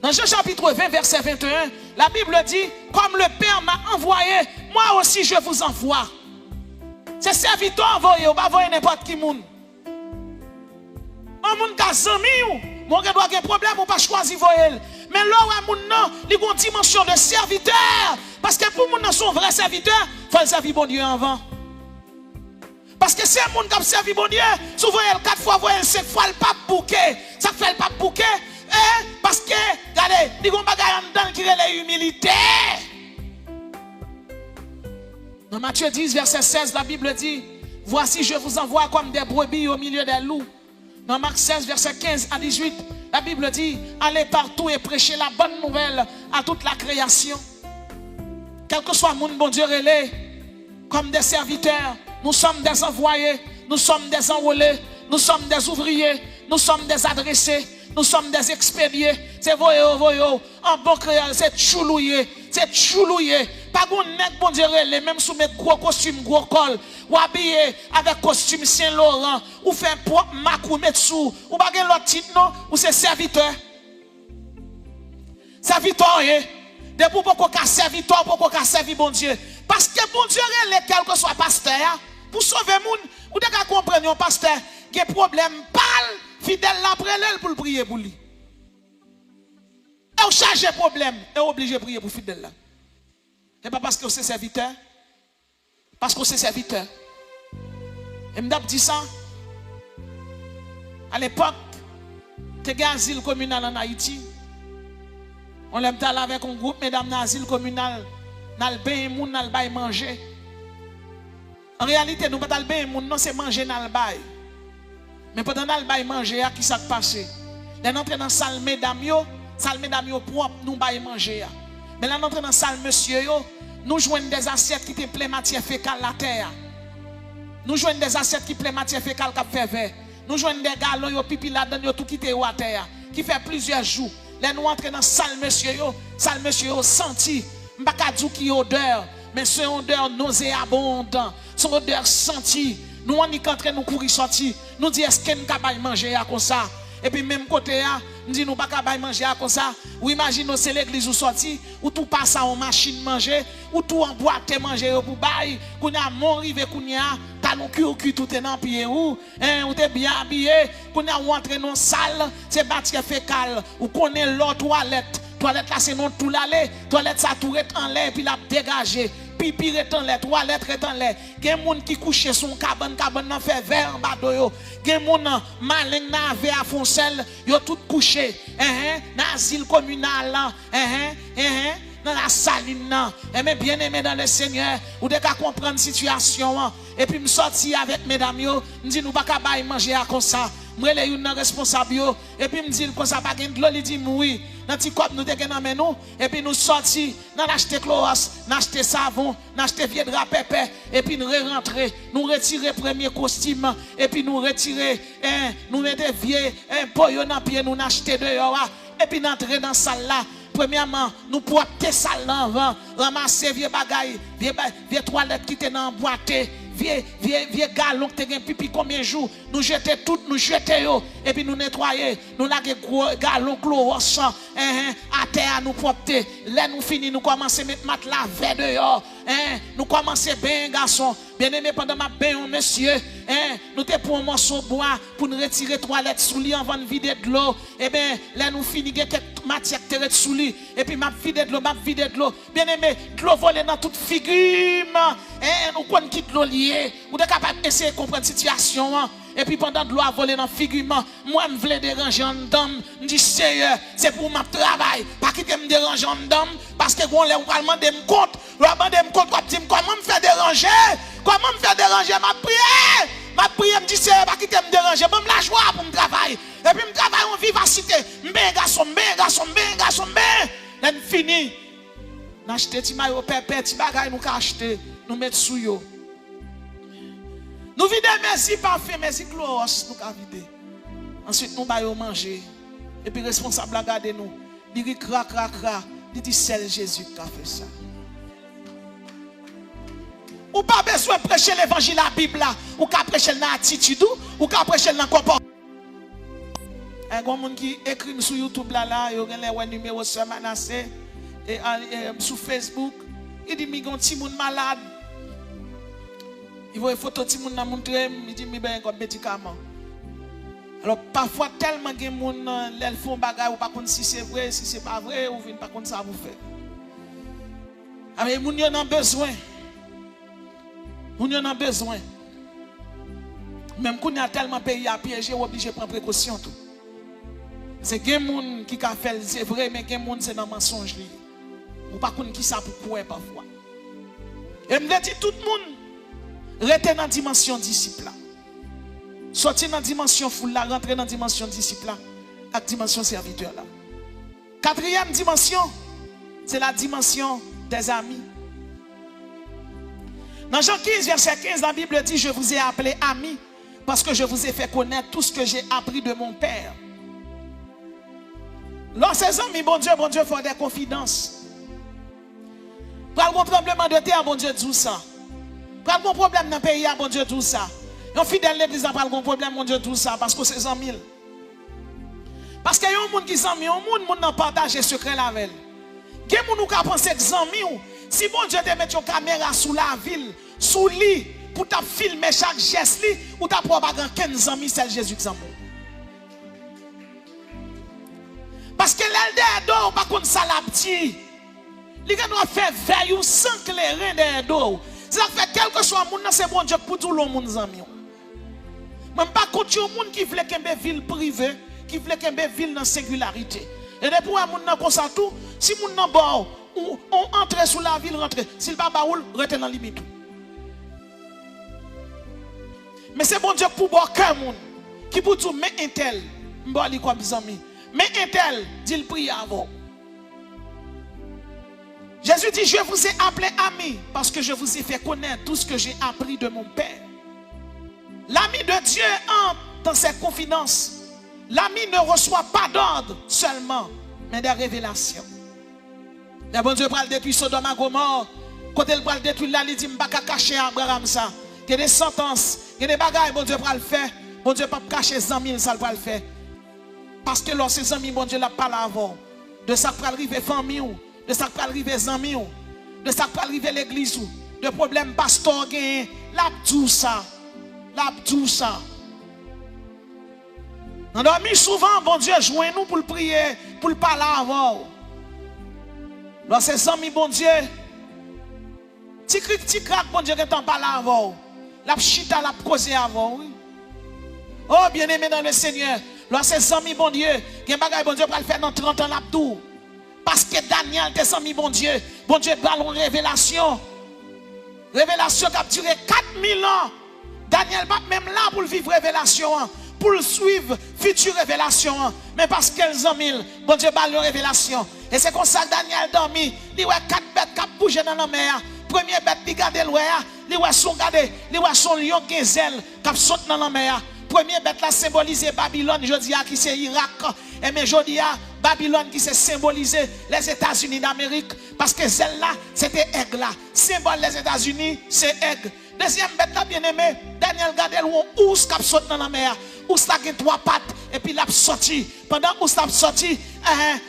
Dans Jean chapitre 20, verset 21, la Bible dit, comme le Père m'a envoyé, moi aussi je vous envoie. C'est serviteur envoyé, ou pas envoyer n'importe qui moun. Un moun ka zami ou, mon gars doit avoir un problème ou pas choisir voyer. Mais là où moun non, il y a une dimension de serviteur. Parce que pour moun nan son vrai serviteur, il faut le servir bon Dieu avant. Parce que c'est un moun qui a servi bon Dieu, souvent il 4 fois, voyer 5 fois, le pape bouquet. Ça fait le pape bouquet. Parce que, regardez, il y a un bagage en dedans qui est l'humilité. Dans Matthieu 10, verset 16, la Bible dit, voici, je vous envoie comme des brebis au milieu des loups. Dans Marc 16, verset 15 à 18, la Bible dit, allez partout et prêchez la bonne nouvelle à toute la création. Quel que soit le monde, bon Dieu, relais, comme des serviteurs, nous sommes des envoyés, nous sommes des enrôlés, nous sommes des ouvriers, nous sommes des adressés. Nous sommes des expédiés. C'est voyo. En bon créole, c'est choulouye. C'est choulouye. Pas bon nèg bon Dieu, même sous mes gros costumes, gros col. Ou habillé avec costume Saint-Laurent. Ou fait propre macou mettre sous. Ou pas l'autre titre non. Ou c'est serviteur. Serviteur, depuis pourquoi qu'à serviteur, pourquoi qu'à servir bon Dieu. Parce que bon Dieu, quel que soit pasteur, pour sauver moun, ou de qu'à comprendre un pasteur, qui a problème, parle. Fidèle l'après elle pour le prier pour lui. Et on charge problème et obligé de prier pour fidèle là. Et pas parce que c'est serviteur. Parce que c'est serviteur. Et m'dap dit ça. À l'époque, tu as un asile communal en Haïti. On l'aime d'aller avec un groupe, mesdames, dans l'asile communal. Dans le bain, moun dans le bail manger. En réalité, nous ne pas le bain, moun non c'est manger dans le bail. Mais pendant que nous manger, qui s'est passé? Nous entrons dans la salle mesdames, propre, nous manger. Mais là, nous entrons dans la salle monsieur, nous jouons des assiettes qui te plein matière fécale la terre. Nous jouons des assiettes qui plein matière fécale qui fait vert. Nous jouons des galons, pipi là-dedans, tout qui te à terre. Qui fait plusieurs jours. Là, nous entrons dans la salle monsieur, senti, m'baka dou qui odeur, mais c'est une odeur nauséabonde, son odeur sentie. Nous on y entrer nous courir sortir. Nous dit est-ce que nous capable manger comme ça? Et puis même côté là, nous dit nous pas capable manger comme ça. Ou imagine c'est l'église ou sorti ou tout passe en machine manger ou tout en boîte manger pour bail. Qu'on a mon rive qu'on a talon cul tout est dans pied ou ou t'es bien habillé, qu'on a rentré dans salle, c'est bâti fécal ou connaît l'autre toilette. Toilette là c'est non tout l'aller, toilette ça tout est en l'air puis la dégager. Pipi est en l'air, toilette est en l'air. Gen moun qui couche son cabane nan fait verre en bas de yo. Gen moun malin nan ave à foncel, yo tout couché. Dans l'asile communal là, dans la saline là. Mais bien aimé dans le Seigneur, ou de ka comprendre situation et puis me sorti avec mesdames yo, me dit nous pas ka bay manger comme ça. Moi les une responsable yo et puis me dit comme ça pas gen de l'eau, il dit oui. Dans petit cop nous te gen nan nous et puis nous sorti, nous acheter chlorose, nous acheter savon, nous acheter vieux drap pépé et puis nous rentrer, nous retirer premier costume et puis nous retirer nous mettre vieux poyo dans pied nous acheter dehors et puis entrer dans salle là. Premièrement, nous porter salle là avant, ramasser vieux bagaille, vieux toilettes qui étaient dans boîte, vieux galon qui étaient pipi combien de jours, nous jeter tout, nous jeter yo et puis nous nettoyer, nous laguer galon chlorose à terre nous porter. Là nous fini, nous commencer mettre matelas vert dehors, nous commencer bien garçon, bien aimé pendant ma bain monsieur, nous te pour un morceau bois pour nous retirer toilette sous lit avant de vider de l'eau. Et bien là nous fini quelques matière terre sous lit et puis m'a vider de l'eau, bien aimé de l'eau voler dans toute figure, nous connait qui de l'eau lié, ou de capable essayer de comprendre situation et puis pendant de l'eau a volé dans figurement, moi me voulais déranger en dame, me dit Seigneur, c'est pour ma travail, pas quitter me déranger en dame parce que on va demander me compte, on va demander me compte, comment me faire déranger, ma prière me dit Seigneur, pas quitter me déranger, bon la joie pour me travailler. Et puis me travaille en vivacité, m'ben garçon, là fini. N'acheter ti maillot pépé, ti bagay nous ka acheter, nous mettre sous yo. Nous vider merci parfum, merci chlorose nous ka vider. Ensuite nous baillons manger. Et puis responsable a garder nous. Il dit cra, il dit c'est Jésus qui a fait ça. Ou pas besoin de prêcher l'évangile à la Bible là, ou qu'à prêcher dans l'attitude ou qu'à prêcher dans le comportement. Un grand monde qui écrit sur YouTube là, il y a un numéro sur Manassé et sur Facebook, il dit mi gon ti moun malade. Il voit une photo ti moun nan montrer, il dit mi ben comme médicament. Alors parfois tellement gen moun l'el font bagay ou pas connait si c'est vrai, si c'est pas vrai ou vinn pas connait ça vous faire. Mais moun yo nan besoin. Moun yo nan besoin. Même qu'on a tellement pays à piéger, obligé de prendre précaution tout. C'est gen moun qui ka fait c'est vrai mais gen moun c'est dans mensonge li. Ou pas connait qui ça pour courir parfois. Et me dit tout le monde rester dans dimension disciple. Sortir dans dimension foule là, rentrer dans dimension disciple là, avec dimension serviteur là. Quatrième dimension, c'est la dimension des amis. Dans Jean 15, verset 15, la Bible dit, je vous ai appelé amis parce que je vous ai fait connaître tout ce que j'ai appris de mon Père. Lorsque ces amis, bon Dieu, font des confidences. Pour le tremblement de terre, bon Dieu, dit ça. Pour le problème dans le pays, bon Dieu, dit ça. Un fidèle l'église n'a pas de problème, mon Dieu, tout ça, parce que c'est 100 000. Parce qu'il y a un monde qui s'en mis, un monde n'a partagé secret la veille. Il y a un monde qui a pensé que 100 000, si bon Dieu te met une caméra sous la ville, sous lit, pour te filmer chaque geste, ou ta propagande 15 000, c'est Jésus qui s'en mourut. Parce que l'elle d'or, par contre, ça l'a petit. Il doit faire veille sans clairer derrière d'or. Ça fait quelque chose, c'est bon Dieu pour tout le monde, amis. Même pas contre un monde qui veut qu'une ville privée, qui veut qu'une ville dans singularité. Et depuis un monde comme ça tout, si moun nan bon on entre sous la ville rentre, s'il pas baoul, rete dans limite. Mais c'est bon Dieu pour boire cœur monde qui pour tout mais un tel, m'bali comme amis. Mais un tel, dit le prie avant. Jésus dit, je vous ai appelé amis parce que je vous ai fait connaître tout ce que j'ai appris de mon Père. L'ami de Dieu entre dans ses confidences. L'ami ne reçoit pas d'ordre seulement, mais des révélations. Le bon Dieu parle détruire Sodome et Gomorrhe. Quand il parle détruire là, il dit, je ne vais pas cacher Abraham ça. Que des sentences Il y a des bagages, bon Dieu, pour le faire. Bon Dieu, pas cacher les amis, ça va le faire. Parce que lorsque ces amis, bon Dieu, l'a pas avant. De ça pour arriver famille, de ça pour arriver amis, de ça pour arriver l'église, de problème pasteur, l'abdou ça. L'abdou ça. On dormi souvent, bon Dieu, joignez-nous pour le prier, pour le parler avant. Lorsque ces amis, bon Dieu, ti craque, bon Dieu, que t'en parles avant. La chita, la cause avant, oui. Oh, bien-aimé dans le Seigneur, lorsque ces amis, bon Dieu, qui bagay, bon Dieu, pour le faire dans 30 ans, l'abdou. Parce que Daniel, tes amis, bon Dieu, parle une révélation. Révélation qui a duré 4000 ans. Daniel, même là, pour vivre révélation, pour le suivre, future révélation. Mais parce qu'elles ont mille, bon Dieu, parle une révélation. Et c'est comme ça que Daniel dormi. Il voit 4 bêtes qui bougent dans la mer. Première bête, il garde loin. Il voit son lion gazelle qui saute dans la mer. Première bête là symbolisé Babylone, je dis qui c'est Irak. Et mais je dis Babylone qui c'est symbolisé les États-Unis d'Amérique. Parce que celle-là, c'était aigle là. Symbole les États-Unis, c'est aigle. Deuxième bête là, bien aimé, Daniel Gadel, où ours qui saute dans la mer. Ours là qui a 3 pattes, et puis l'a sorti. Pendant ours l'a sorti,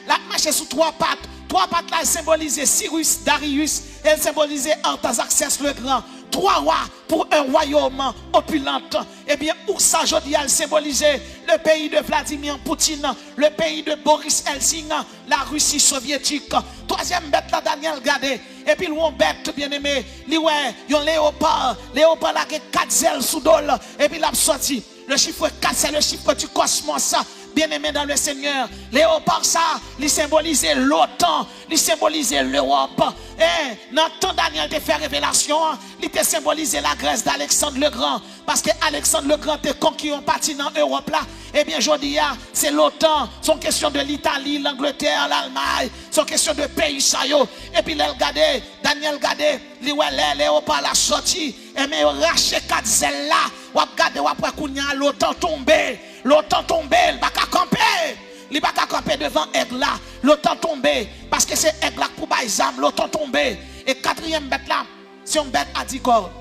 l'a marché sur 3 pattes. 3 pattes là, symbolisé Cyrus, Darius, elle symbolisait Artaxerxès le Grand. 3 rois pour un royaume opulent. Eh bien, Oursa Jodi a symbolisé le pays de Vladimir Poutine, le pays de Boris Helsinki, la Russie soviétique. Troisième bête là, Daniel Gadé. Et puis, l'on bête, bien aimé, yon léopard. Léopard là, qui 4 ailes sous dol. Et puis, l'a sorti. Le chiffre 4, c'est le chiffre du cosmos. Bien-aimé dans le Seigneur, léopard ça, il symbolisait l'OTAN, il symbolisait l'Europe. Et dans le temps Daniel te fait révélation, il te symbolisait la Grèce d'Alexandre le Grand. Parce que Alexandre le Grand te conquis un parti dans l'Europe là. Eh bien, je dis, c'est l'OTAN. C'est question de l'Italie, l'Angleterre, l'Allemagne. C'est question de pays ça. Et puis, Daniel Gadé, léopard la sorti. Et mais raché 4 ailes là. Ou regardez, ou après qu'on y a l'OTAN tombé. L'OTAN tombé, il va pas camper. Il va pas camper devant aigle là. L'OTAN tombé. Parce que c'est aigle là pour baïsam. L'OTAN tombé. Et 4e bête là, c'est une bête à 10 corps.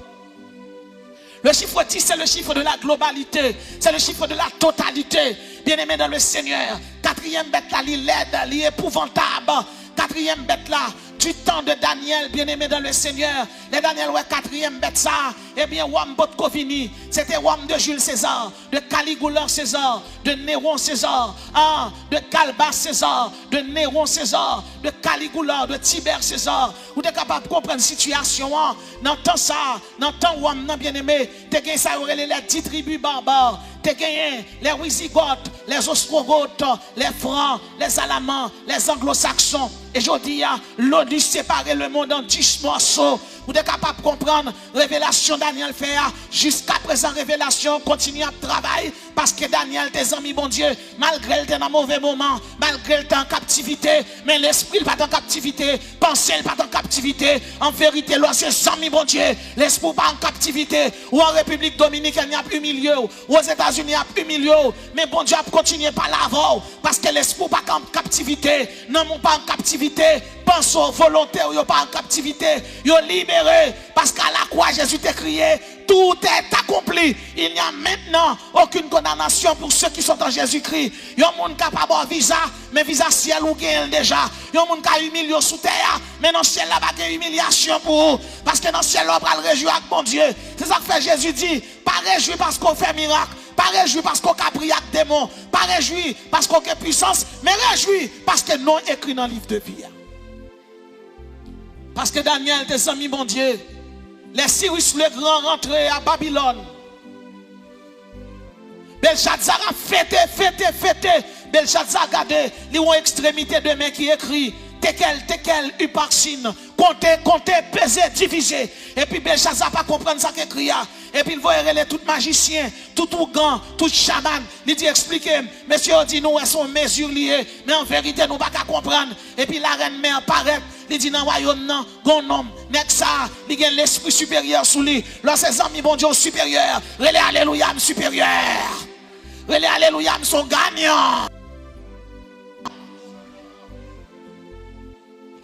Le chiffre 10, c'est le chiffre de la globalité. C'est le chiffre de la totalité. Bien-aimé dans le Seigneur. 4e bête là, il l'aide, il est épouvantable. 4e bête là, du temps de Daniel, bien-aimé dans le Seigneur. Les Daniel, ouais, 4e bête ça. Eh bien, Wam Botkovini, c'était Wam de Jules César, de Caligula César, de Néron César, de Galba César, de Néron César, de Caligula, de Tibère César. Vous êtes capable de comprendre la situation. Dans temps ça, dans temps Wam, bien-aimé, tu as gagné ça, les 10 tribus barbares. Tu as gagné les Wisigoths, les Ostrogoths, les Francs, les Alamans, les Anglo-Saxons. Et je dis, l'ONU séparer le monde en 10 morceaux. Vous êtes capable de comprendre révélation Daniel fait jusqu'à présent révélation continue à travailler parce que Daniel tes amis bon Dieu malgré le temps dans mauvais moment malgré le temps en captivité mais l'esprit pas en captivité pensée pas en captivité en vérité lorsque ses amis bon Dieu l'esprit pas en captivité ou en République Dominicaine il n'y a plus milieu ou aux États-Unis il n'y a plus milieu mais bon Dieu a continué par l'avant parce que l'esprit pas en captivité non pas en captivité pense aux volontaires ils pas en captivité ils libéré parce qu'à la croix Jésus t'a crié tout est accompli. Il n'y a maintenant aucune condamnation pour ceux qui sont en Jésus-Christ. Il y a un monde qui n'a pas de visa, mais visa ciel ou gagne déjà. Il y a un monde qui a humilié sous terre, mais dans le ciel là, il y a une humiliation pour vous. Parce que dans le ciel là, on va le réjouir avec mon Dieu. C'est ça que fait Jésus dit, pas réjouir parce qu'on fait miracle, pas réjouir parce qu'on a prié avec démons, pas réjouir parce qu'on a puissance, mais réjouir parce que non écrit dans le livre de vie. Parce que Daniel, tes amis, mon Dieu, les Cyrus le Grand rentrés à Babylone. Belshazzar a fêté. Belshazzar a gardé, ils ont extrémité de main qui écrit tekel, uparsin, compter, peser, diviser. Et puis Belshazzar pas comprendre ça qu'il écrit. Et puis il voit les tout magiciens, tout ougan, tout chaman. Il dit expliquez, monsieur dit nous elles sont mesures liées, mais en vérité nous pas qu'à comprendre. Et puis la reine mère apparaît. Il dit dans le royaume, non, gon homme, nek ça, il a l'esprit supérieur sous lui. Lorsque ses amis, bon Dieu, supérieur, relais alléluia, supérieur. Relais alléluia, sont gagnants.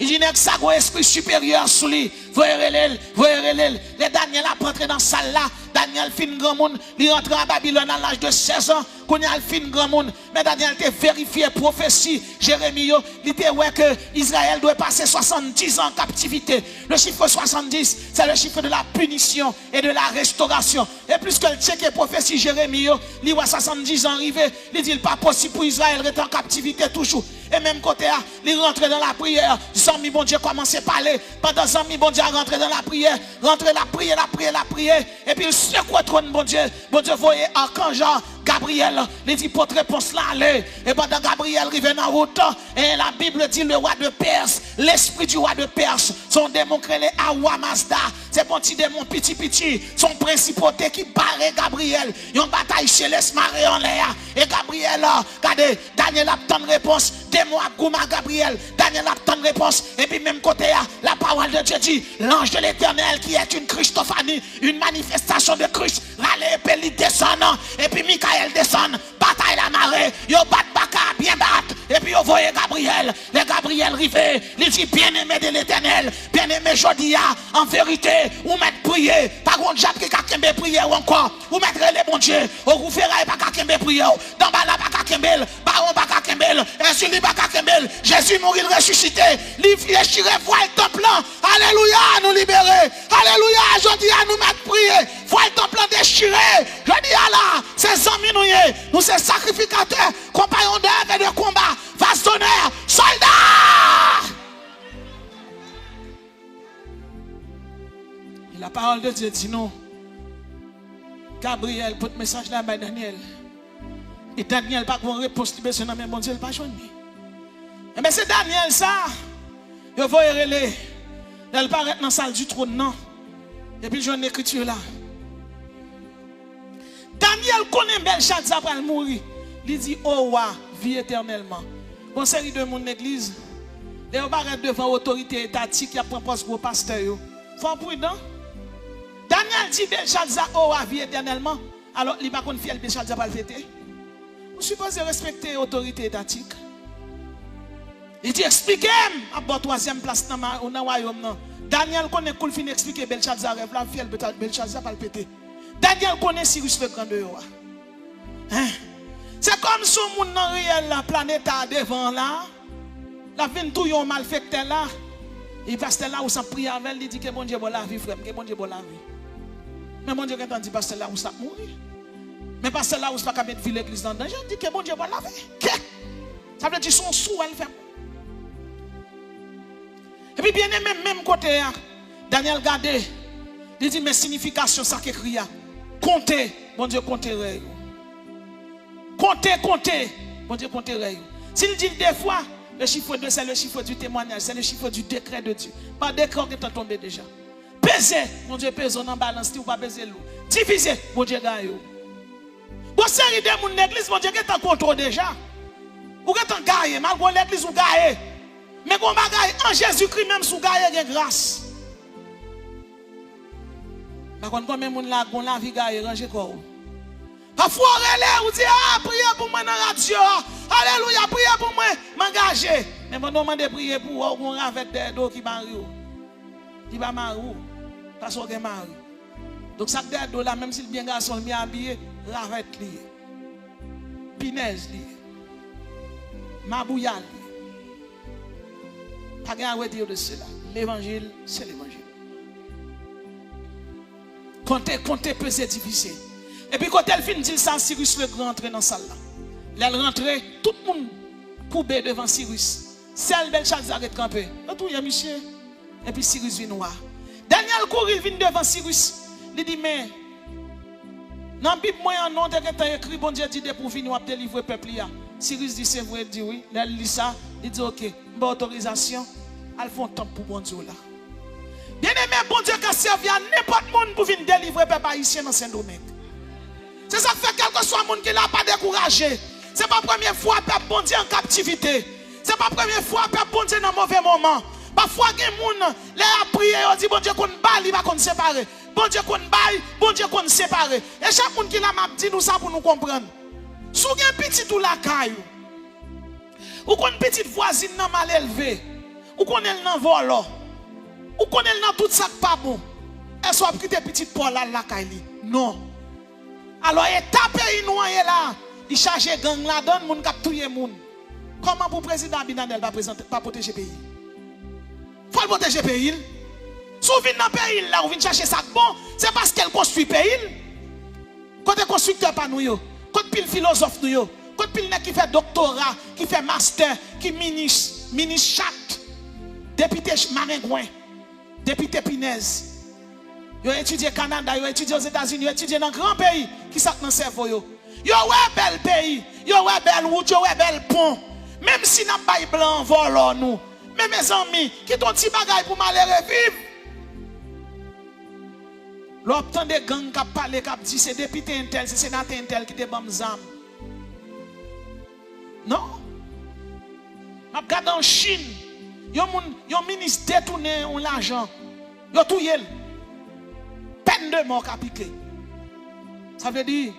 Il dit que ça a un esprit supérieur sous lui. Voyez les Daniel a rentré dans la salle là. Daniel fin grand monde, il rentre à Babylone à l'âge de 16 ans. Qu'on a le fin grand monde. Mais Daniel a vérifié prophétie. Jérémie, il était ouais que Israël doit passer 70 ans en captivité. Le chiffre 70, c'est le chiffre de la punition et de la restauration. Et plus que le check prophétie Jérémie, il voit 70 ans arriver. Il dit pas possible pour Israël rester en captivité toujours. Et même côté, il rentre dans la prière. Zami, bon Dieu, commence à parler. Pendant Zami, bon Dieu, rentre dans la prière. Rentre la prière. Et puis il secoue le trône, bon Dieu. Bon Dieu, voyez archange Gabriel. Il dit, pour réponse là, allez. Et pendant Gabriel arrive en route, et la Bible dit, le roi de Perse, l'esprit du roi de Perse, son démon créé Awa Mazda. C'est bon petit démon petit. Son principauté qui barre Gabriel. Une bataille céleste marée en l'air. Et Gabriel, regardez, Daniel a obtenu réponse. Démon a goumé Gabriel. Daniel a obtenu réponse. Et puis même côté, la parole de Dieu dit, l'ange de l'éternel qui est une Christophanie, une manifestation de Christ. Râle et puis il descend. Et puis Michael descend. Bataille la marée. Yo bat baka, bien bat. Et puis vous voyez Gabriel. Les Gabriel rivé. Il dit, bien-aimé de l'éternel. Bien-aimé Jodia. En vérité, ou mettre prier. Par contre, Jacques qui a kembe prier ou encore. Ou mettre les bons dieux. Ou vous ferez pas qu'à kembe prier. Dans bala pas qu'à kembe. Baron pas qu'à kembe. Insuline pas qu'à kembe. Jésus mourit ressuscité. Livre déchiré, voile temple. Alléluia, nous libérer. Alléluia, Jodia, nous mettre prier. Voile temple déchiré. Jodia là, c'est amis nous sommes sacrificateurs, compagnons d'œuvre et de combat, vastonnaires, soldats. Et la parole de Dieu dit non. Gabriel, pour le message là, Daniel. Et Daniel, pas de réponse, il besoin de mon Dieu, il pas joindre. Et bien c'est Daniel ça. Il va y aller. Il paraît dans la salle du trône, non. Et puis j'ai une écriture là. Daniel connaît Belshazzar pour mourir. Il dit, oh wa, vie éternellement. Bon, série de mon église, les barrés devant l'autorité étatique qui a proposé pour pasteur. Faut prudent. Daniel dit Belshazzar, oh wa, vie éternellement. Alors, il va confier Belshazzar pour le fêter. Vous supposez respecter l'autorité étatique. Il dit, expliquez-moi à votre troisième place dans le royaume. Daniel connaît qu'il finit expliquer Belshazzar, rêve la fiel Belshazzar pour le péter. Daniel connaît Cyrus le grand de hein? C'est comme si on monde réel la planète devant là. La vin tout yon malfecteur là. Il passe là où ça prie avec il dit que bon Dieu bon la vie frère, que bon Dieu bon la vie. Mais bon Dieu quand on dit passe là où ça mourir. Mais passe là où ça pas mettre l'église dans danger, dit que bon Dieu bon la vie. Ça veut dire son sou elle fait. Et puis bien aimé même côté Daniel regardez. Il dit mais signification ça qui cria. Comptez, bon Dieu, comptez. Comptez, bon Dieu, comptez. S'il dit des fois, le chiffre 2, c'est le chiffre du témoignage, c'est le chiffre du décret de Dieu. Par décret, on est tombé déjà. Pesez, bon Dieu, pesez, on en balance, ou pas peser l'eau. Divisez, bon Dieu, gagne. Bon, série de mon église, bon Dieu, est en contrôle déjà. Ou est en gagne, malgré l'église, ou gagne. Mais qu'on va gagner en Jésus-Christ, même sous gagne, il y a grâce. Par contre, combien de monde là, la vie gagne, ranger quoi? Parfois, on dit, priez pour moi dans la radio. Alléluia, priez pour moi, m'engager. Mais on demande de prier pour vous, on avec des dos qui marient. Qui va marier, parce qu'on est marié. Donc, ça des dos là, même si le bien garçon est bien habillé, ravette lié. Pinaise lié. Mabouya lié. Pas de dire de cela. L'évangile, c'est l'évangile. Comptez, peser, diviser. Et puis quand elle finit, dit ça, Cyrus le grand rentre dans la salle là. Elle rentre, tout le monde courbé devant Cyrus. Celle Belshazzar est campé. Tout y a monsieur. Et puis Cyrus vient noir. Daniel court, il vient devant Cyrus. Il dit, mais dans la Bible, moi, un nom de écrit, bon Dieu dit, pour venir délivrer le peuple. Cyrus dit, c'est vrai, il dit oui. Elle lit ça, il dit, ok, bonne autorisation. Elle fait un temps pour bon Dieu là. Bien aimé, bon Dieu qui a servi à n'importe qui pour venir délivrer le peuple haïtien dans Saint-Domingue. C'est ça qui fait quel que soit le monde qui n'a pas découragé. Ce n'est pas la première fois que le peuple bon Dieu en captivité. Ce n'est pas la première fois que le peuple bon Dieu dans un mauvais moment. Parfois, il y a des gens qui ont prié, ils disent, bon Dieu qu'on baille, il va qu'on séparer. Bon Dieu qu'on baille, bon Dieu qu'on séparer. Et chaque monde qui l'a dit nous ça pour nous comprendre. Si vous avez un petit tout la caille, ou une petite voisine mal élevée, ou connaît dans vol, ou connaît dans tout ça pas bon. Est-ce que vous avez petit Paul là la Kaili? Non. Alors il tape il noyé là, il charge gang là donne moun k'ap touyer moun. Comment pour président Abinadel pas protéger pays? Faut le protéger pays. Si vous venez dans le pays là, vous venez chercher ça bon, c'est parce qu'elle construit le pays. Quand les constructeurs pas nous, quand pile philosophe nous, quand pile qui fait doctorat, qui fait master, qui ministre chaque, député Maringouin, député Pinez. Yo étudié au Canada, yo étudié aux États-Unis, yo étudié dans grand pays qui ça dans le cerveau yo. Yo ouais bel pays, yo ouais belle route, yo ouais bel pont. Même si n'a pas blanc volant nous, mais mes amis, qui ton petit bagage pour malheureux vivre. L'obtention des gangs qui parlent, qui dit c'est député intel, c'est sénateur intel qui te bam zam. Non. Je regarde en Chine, yon ministre détourné l'argent. Yon tout yel. Peine de mort qui a piqué. Ça veut dire,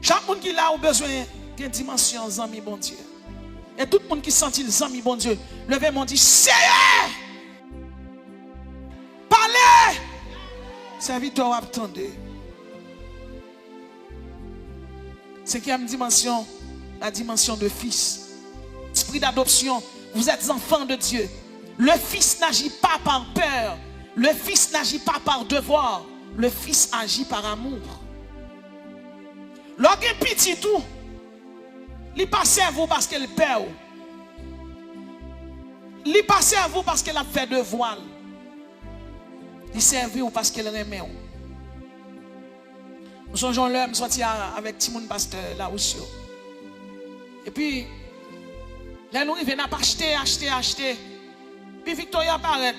chaque monde qui a besoin d'une dimension zami bon Dieu. Et tout le monde qui sentit le zami bon Dieu, levez mon dit, Seigneur! Parlez! Serviteur, attendez. Cinquième dimension, la dimension de fils. Esprit d'adoption, vous êtes enfants de Dieu. Le fils n'agit pas par peur. Le fils n'agit pas par devoir. Le fils agit par amour. Lorsqu'il est petit tout, il passe à vous parce qu'il perd. Il passe à vous parce qu'il a fait devoir. Il servait ou parce qu'il remet. Nous songeons l'homme sorti avec Timon Pasteur là aussi. Et puis, là nous venons acheter. Puis Victoria apparaît.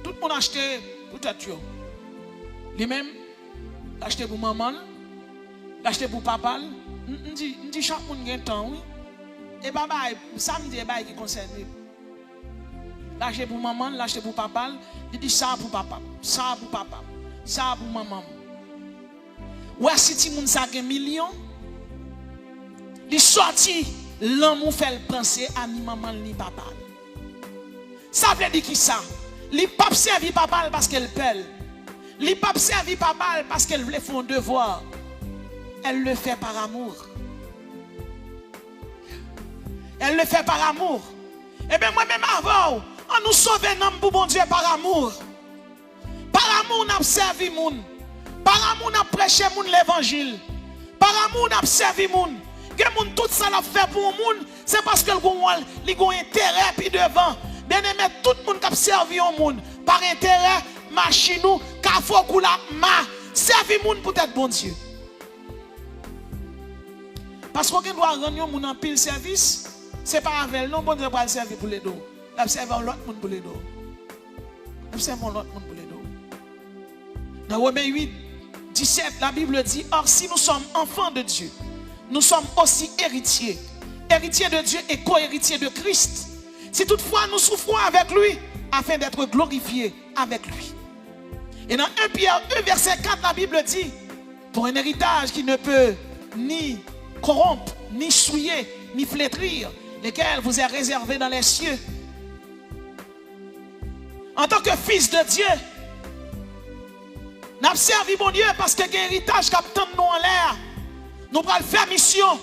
Tout le monde acheté peut-être. Lui-même, acheté pour maman, acheté pour papa. On dit chaque monde a un temps, oui. Et papa, samedi, il qui concerne. L'acheter pour maman, l'acheter pour papa. Il dit ça pour papa, ça pour papa, ça pour maman. Ouais, si tu moun sa gen million, il sorti, l'amour fait penser à ni maman ni papa. Ça veut dire qui ça? Il pas servi papa parce qu'elle pèle. Il pas servi papa parce qu'elle voulait faire un devoir. Elle le fait par amour. Elle le fait par amour. Et bien moi-même avant, on nous sauve un homme pour bon Dieu par amour. Par amour, on a servi moun. Par amour, on a prêché moun l'évangile. Par amour, on a servi moun. Que moun tout ça l'a fait pour moun, c'est parce que le a intérêt puis devant. Bien aimé, tout le monde qui a servi au monde par intérêt, machine ou, kafo koula, ma, servi moun pour être bon Dieu. Parce qu'on doit rendre moun en pile service, c'est pas avec non bon Dieu pour le servir pour les dos. Il servi l'autre monde pour les dos. Il servi l'autre monde pour les dos. Dans Romains 8, 17, la Bible dit, or si nous sommes enfants de Dieu, nous sommes aussi héritiers. Héritiers de Dieu et co-héritiers de Christ. Si toutefois nous souffrons avec lui, afin d'être glorifiés avec lui. Et dans 1 Pierre 1, verset 4, la Bible dit, pour un héritage qui ne peut ni corrompre, ni souiller, ni flétrir, lesquels vous est réservé dans les cieux. En tant que fils de Dieu, nous avons servi mon Dieu parce que l'héritage captant nous en l'air. Nous allons faire mission.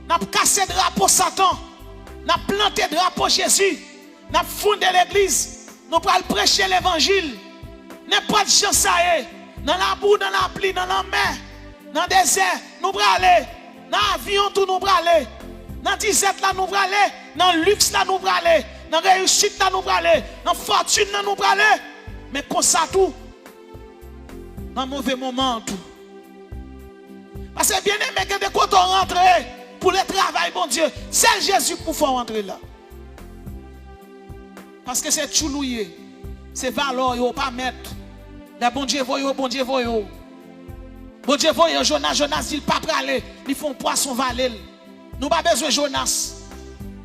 Nous avons cassé le drapeau Satan. Nous avons planté le drapeau Jésus. Nous avons fondé l'église. Nous allons prêcher l'évangile. N'importe chance ça est. Dans la boue, dans la pluie, dans la mer, dans le désert, nous allons aller. Dans l'avion, tout nous allons aller. Dans la disette, là, nous allons aller. Dans le luxe, là, nous allons aller. Dans la réussite, là, nous allons aller. Dans la fortune, là, nous allons aller. Mais comme ça, tout. Dans un mauvais moment, tout. Parce que bien aimé, que de quoi on rentre pour le travail, bon Dieu, c'est Jésus pour faire rentrer là. Parce que c'est choulouye, c'est valeur, il pas mettre. Le bon Dieu voyou, bon Dieu voyou. Bon Dieu voyou, Jonas dit pas praler, ils font poisson valer. Nous pas besoin de Jonas.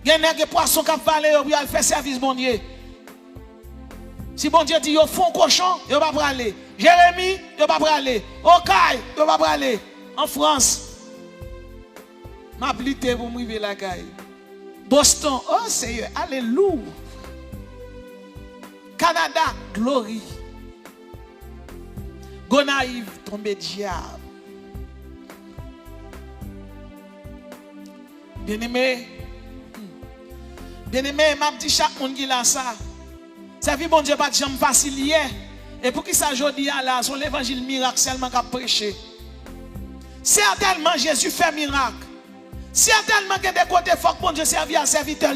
Il y a des poissons qui valer, il a fait service, bon Dieu. Si bon Dieu dit, ils font cochon, ils pas praler. Jérémie, ils pas praler. Okaï, ils pas praler. En France, m'a blité pour m'arriver la caille. Boston, oh Seigneur, alléluia. Canada, glory. Gonaïve, tombé diable. Bien-aimé, m'a dit chaque monde qui a ça. Ça vie bon Dieu pas de jambe facile. Et pour qui ça jodi là, son l'évangile miracle seulement qu'a prêché. Certainement Jésus fait miracle. Certainement que des côtés faut que bon Dieu servi à serviteur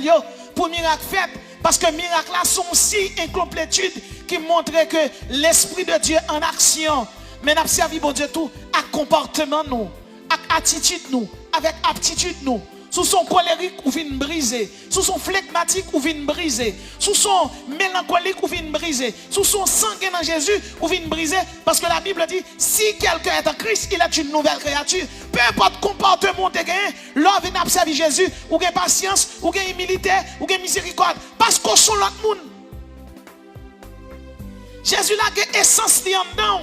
pour miracle fait parce que miracle là sont si incomplétude qui montre que l'esprit de Dieu en action. Mais n'a servi bon Dieu tout à comportement nous, à attitude nous, avec aptitude nous. Sous son colérique ou vient briser, sous son flegmatique ou vient briser, sous son mélancolique ou vient briser, sous son sanguin en Jésus ou vient briser, parce que la Bible dit, si quelqu'un est en Christ, il est une nouvelle créature. Peu importe comportement de gagné, l'homme vient observer Jésus, ou gain patience, ou gain humilité, ou gain miséricorde, parce qu'on sont l'autre monde. Jésus là gain essence li en dedans.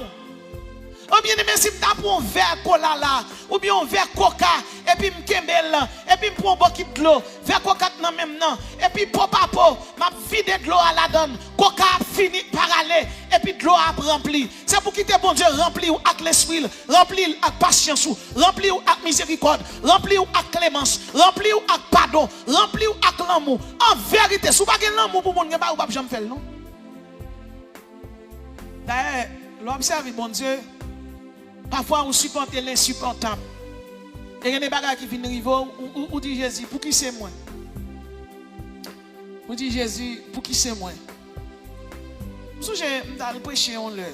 Ou bien aimé si m'ta prend un verre cola là, ou bien un verre coca, et puis m'kembel là, et puis m'prend un bouquet de l'eau, verre coca nan même nan, et puis pop à pop, m'a vide de l'eau à la donne, coca a fini par aller, et puis de l'eau a rempli. C'est pour quitter bon Dieu rempli ou avec l'esprit, rempli avec patience, rempli ou avec miséricorde, rempli ou avec clémence, rempli ou avec pardon, rempli ou avec l'amour. En vérité, si vous n'avez pas l'amour pour moun, vous n'avez pas jamais faire non. D'ailleurs, l'observe bon Dieu. Parfois, on supporte l'insupportable. Et il y a des bagages qui viennent arriver, ou dit Jésus, pour qui c'est moi? Ou dit Jésus, pour qui c'est moi? Je suis prêcher en l'heure.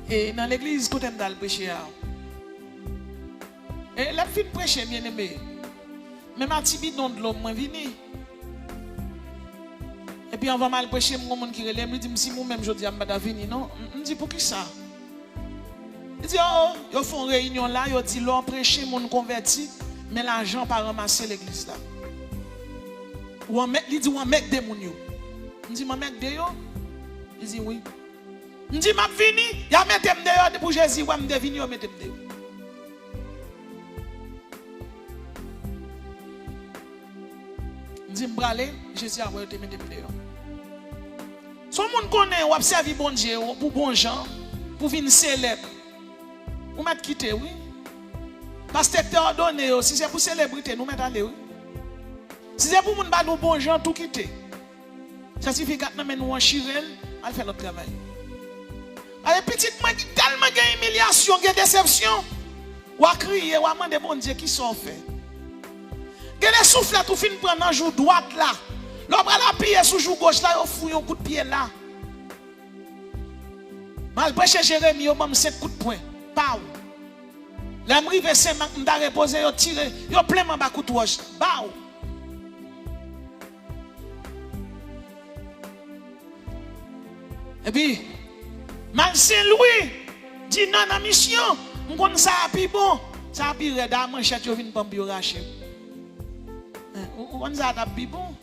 Et dans l'église, quand je suis prêcher. Et la fin de prêcher, bien aimé. Même à Tibi, non de l'homme, moi, vini. Et puis, on va mal prêcher, mon monde qui relève, me dit, si moi-même, je dis, je ne vais pas venir, non? Je me dis, pour qui ça? Il dit, oh, ils font une réunion là, ils disent, l'on prêche, mon converti, mais l'argent pas ramasser l'église là. Ou on met, il dit, on met des moun yo. Il dit, on met des yo. Il dit, oui. Il dit, m'a vini, il a mis des yo pour Jésus, ou m'a vini, ou mettem des yo. Il dit, m'brale, Jésus a voulu te mettem des yo. Son monde connaît, ou observe bon Dieu, pour bon gens, pour venir célèbre. Vous mettez quitter, oui. Parce que tu ordonné, si c'est pour célébrité, nous mettons aller, oui. Si c'est pour nous bon gens, tout quitter. Ça signifie que nous en chirel, on fait notre travail. Alors, petite moi qui tellement de humiliation, de déception, ou à crier, ou à demander bon Dieu qui sont fait. Que les souffles tout fin prendre dans jour droite là. L'homme la pied sur jour gauche là, il fouille un coup de pied là. Malgré chez Jérémie, il m'a 5 coups de poing. Bao. La m'rive c'est m'a reposé, yo tiré, yo plein m'en bas coup de roche. Bao. Et puis Mal Saint-Louis dit non dans mission, m'konn ça pi bon, ça pi red à manchette yo vinn pam bi racher. On ça pi bon.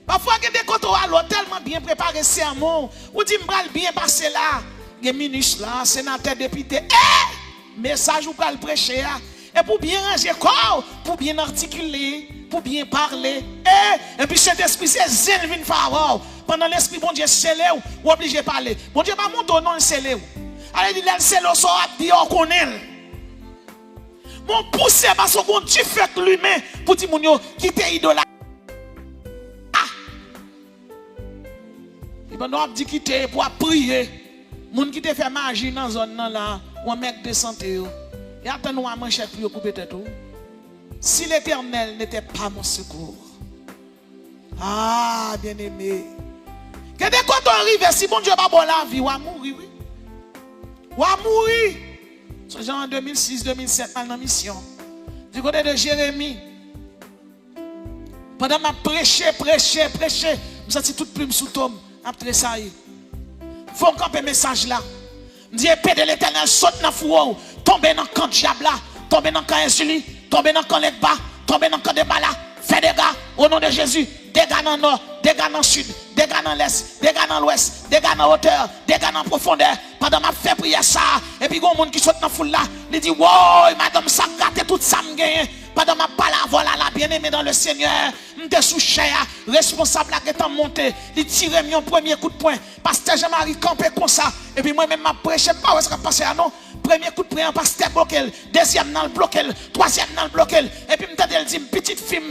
Parfois que des côtés à l'hôtel tellement bien préparé sermon, ou dit m'bral bien passer là. Les ministres là, sénateurs, députés, message ou pas le prêcher, et pour bien ranger corps, pour bien articuler, pour bien parler, et puis cet esprit c'est zèle vin farou. Pendant l'esprit bon Dieu scellé ou obligé de parler. Bon Dieu pas monter non scellé. Allez dit scellé so a dit on connaît. Mon poussé parce que bon Dieu fait lui-même pour dire mon yo quitter idolâtre. Il va nous dit quitter pour prier. Moun qui te fait magie dans zone là, ou un mec de santé, et attends-nous à manchette pour couper tête. Si l'Éternel n'était pas mon secours. Ah, bien-aimé. Que dès qu'on arrive, si bon Dieu pas bon la vie, ou à mourir, oui. Ou à mourir. C'est genre en 2006-2007, dans la mission. Du côté de Jérémie. Pendant que je prêchais, je senti toute plume sous tombe. Après ça, faut camper message là. Dis épée de l'Éternel saute dans le four, tomber dans le camp de diable là, tomber dans le camp insuli, tomber dans le camp Legba, tomber dans le camp de Bala, fais dégâts au nom de Jésus, dégâts dans le nord, dégâts dans le sud, dégâts dans l'est, dégâts dans l'ouest, dégâts dans la hauteur, dégâts dans la profondeur. Pendant ma fait prière ça, et puis il y a un monde qui saute dans la foule là, il dit wow, madame ça gâte tout ça me gagne. pendant ma parole voilà la bien-aimé dans le Seigneur, m'te sous chair, responsable là qui est monté, il tire mon premier coup de poing, pasteur Jean-Marie campé comme ça, et puis moi-même m'a prêché pas où est-ce que passer à non. Premier coup de poing, pasteur bloqué, deuxième dans le bloqué, troisième dans le bloqué, et puis m'te dit petite fille,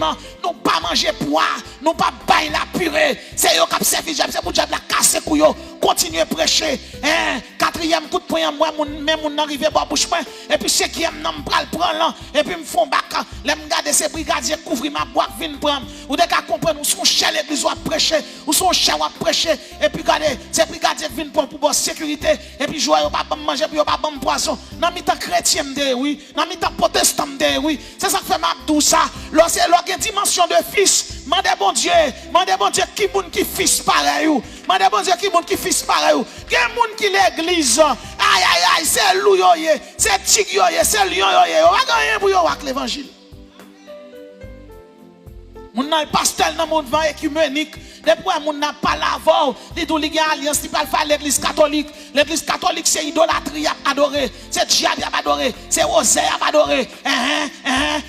nous pas manger poids, nous pas bailler la purée, c'est yo qui servi, c'est pour diable la casser couillot, continuer à prêcher, hein, quatrième coup de poing, moi même mon arrivé par bouche et puis ceux qui aiment me prendre là, et puis me font bac, les me garder ces brigadiers couvrir ma boîte viennent prendre, ou des gars comprendre où son chien l'église va prêcher, ou son chien va prêcher, et puis regardez, ces brigadiers viennent prendre pour sécurité, et puis jouer au pas manger, puis au pas poisson, dans mi temps chrétien oui, dans mi temps protestant oui, c'est ça que fait ma douce ça, lorsque une dimension de fils, mandez bon Dieu qui moun qui fils pareil ou, mandez bon Dieu qui moun qui fils pareil ou, quel moun qui l'église, aïe aïe aïe, c'est loup yoye, c'est tigre yoye, c'est lion yoye, on va gagner pour yo avec l'évangile. Moun nan pasteur dans monde vent écuménique, depuis moun n'a pas la voix, dit tout li gen alliance, il pas faire l'église catholique. L'église catholique c'est idolâtrie à adorer, c'est diable à adorer, c'est Osée à adorer,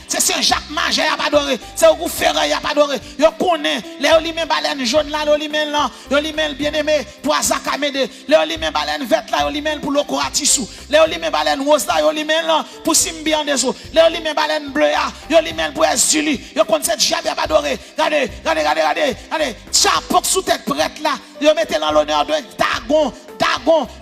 c'est Saint-Jacques Majeur à adorer, c'est Auguste Ferré à adorer. Yo connaît les olimen baleine jaune là, les olimen là, les olimen bien-aimé pour Azak Amédée, les olimen baleine verte là, les olimen pour Loko Atissou, les olimen baleine rose là, les olimen là pour Simbi Andezo, les olimen baleine bleu là, les olimen pour Ezuli. Yo connaît cette diable à adorer. Regardez, chapeau sous tête prête là, yo mettez dans l'honneur de Dagon,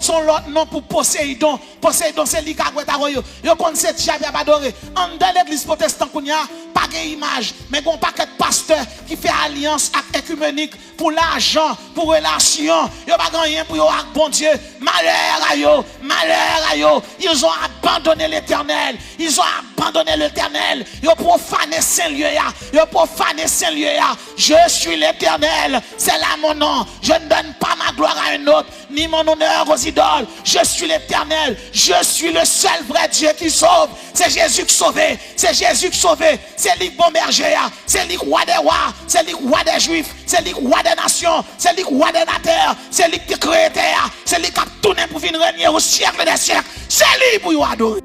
son l'autre nom pour Poséidon. Poséidon c'est lui qui a goué. Yo connaît cette diable à adorer. En dans l'église protestante qu'on y a pas d'image, mais gon paquet de pasteurs qui fait alliance avec écuménique pour l'argent, pour relation. Yo pas rien pour yo avec bon Dieu. Malheur à yo. Ils ont abandonné l'Éternel. Ils ont abandonné l'Éternel. Yo profané Saint-Lieu ya. Je suis l'Éternel. C'est là mon nom. Je ne donne pas ma gloire à un autre, ni mon honneur aux idoles. Je suis l'Éternel. Je suis le seul vrai Dieu qui sauve. C'est Jésus qui sauve. C'est lui bon berger. C'est lui roi des rois. C'est lui roi des juifs. C'est lui roi des nations. C'est lui roi de la terre. C'est lui qui a créé terre. C'est lui qui a tourné pour venir régner au siècle des siècles. C'est lui pour y adorer.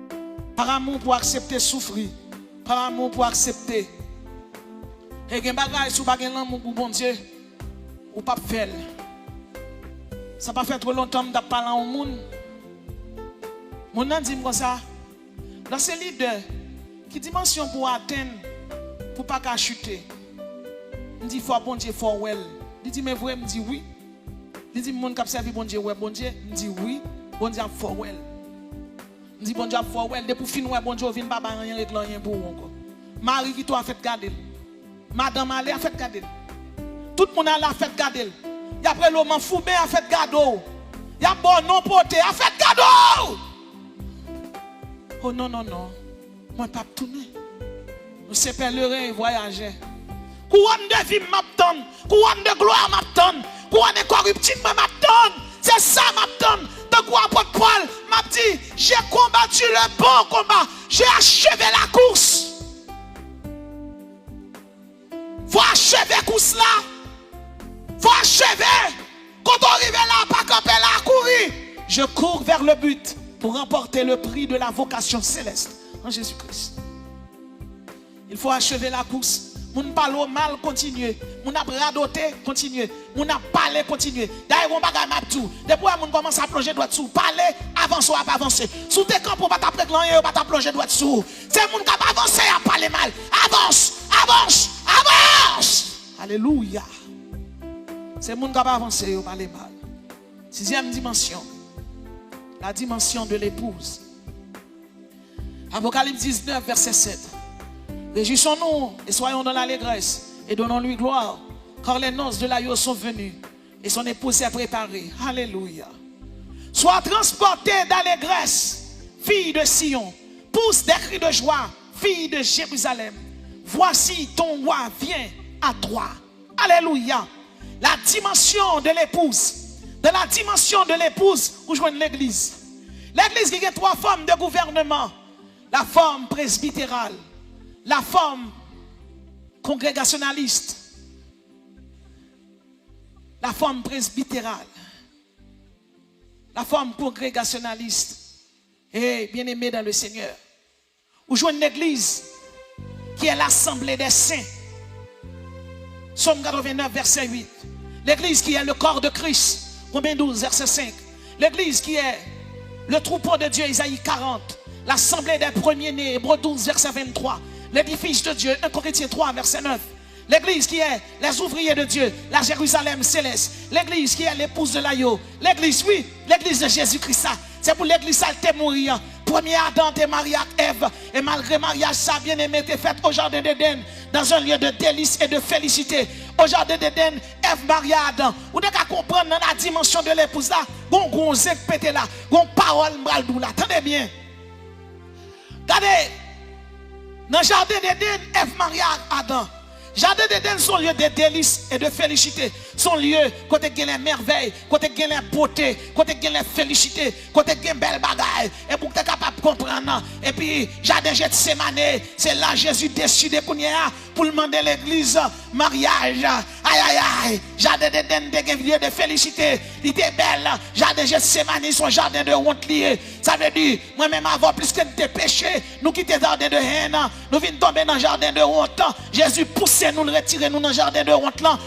Par amour pour accepter souffrir. Par amour pour accepter. Et gen bagay sou bagay l'amour pour bon Dieu. Ou pas faire. Ça pas fait trop longtemps que je parle au monde. Mon nom dit comme ça. Dans ces leaders, qui dimension pour atteindre, pour pas qu'à chuter. Il dit faut bon Dieu, faut well. Il dit mais vrai, me dit oui. Il dit mon cap servi bon Dieu, ouais bon Dieu. Il dit oui, bon Dieu faut well. Il dit bon Dieu faut well. Depuis fin ouais bon Dieu vient pas rien régler rien pour encore. Marie qui toi fait garder. Madame allez a fait garder. Tout le monde a fait garder. Y après l'homme foubé a fait cadeau. Y a bon non porté a fait cadeau. Oh non. Moi pas tourner. Nous c'est pèlerin et voyager. Couronne de vie m'attend, couronne de gloire m'attend, couronne incorruptible m'attend. C'est ça m'attend. De quoi apôtre Paul m'a dit, j'ai combattu le bon combat, j'ai achevé la course. Faut achever la course là. Faut achever. Quand on arrive là, pas camper là, courir. Je cours vers le but pour remporter le prix de la vocation céleste en Jésus-Christ. Il faut achever la course. Moun parle mal, continuer. Moun a bradoté, continuer. Moun a parlé, continuer. D'ailleurs, on bagay m'a tout. Depuis moun commence à plonger droit dessous. Parler, avance ou pas avancer. Sous tes camps pour pas t'apprendre rien, pas t'aplonger droit dessous. C'est moun qui a avancé à parler mal. Avance. Alléluia. C'est moun qui a avancé à parler mal. Sixième dimension. La dimension de l'épouse. Apocalypse 19, verset 7. Réjouissons-nous et soyons dans l'allégresse et donnons-lui gloire, car les noces de l'agneau sont venues et son épouse s'est préparée. Alléluia. Sois transporté d'allégresse, fille de Sion, pousse des cris de joie, fille de Jérusalem. Voici ton roi vient à toi. Alléluia. La dimension de l'épouse. De la dimension de l'épouse, où joigne l'église. L'église qui a trois formes de gouvernement. La forme presbytérale, la forme congrégationaliste, la forme presbytérale, la forme congrégationaliste. Et bien aimé dans le Seigneur, où joigne l'église qui est l'assemblée des saints. Somme 89, verset 8. L'église qui est le corps de Christ. Romains 12, verset 5. L'église qui est le troupeau de Dieu, Isaïe 40. L'assemblée des premiers-nés, Hébreux 12, verset 23. L'édifice de Dieu, 1 Corinthiens 3, verset 9. L'église qui est les ouvriers de Dieu, la Jérusalem céleste. L'église qui est l'épouse de l'agneau. L'église, oui, l'église de Jésus-Christ. C'est pour l'église ça t'est mourir. Premier Adam t'est marié avec Ève. Et malgré mariage, ça bien aimé t'est fait au jardin d'Éden. Dans un lieu de délice et de félicité. Au jardin d'Éden, Ève mariée à Adam. Vous devez comprendre dans la dimension de l'épouse là. Gon zèk pété là. Gon parole m'bral là. Attendez bien. Regardez. Dans le jardin d'Éden, Ève mariée à Adam. Jardin d'Éden, son lieu de délices et de félicité. Son lieu, côté il y a les merveilles, côté il y a les beautés, côté il y a les félicités, côté il y a les belles bagailles. Et pour que tu es capable de comprendre. Et puis, jardin Gethsémane, c'est là Jésus décide pour demander l'église mariage. Aïe aïe aïe. Jardin d'Éden, un lieu de félicité. Il était belle. Jardin Gethsémane, son jardin de honte lié. Ça veut dire, moi-même avant, plus que de péché, nous quittons le jardin de haine, nous venons tomber dans le jardin de honte. Jésus pousse nous, le retirer nous dans le jardin de honte là.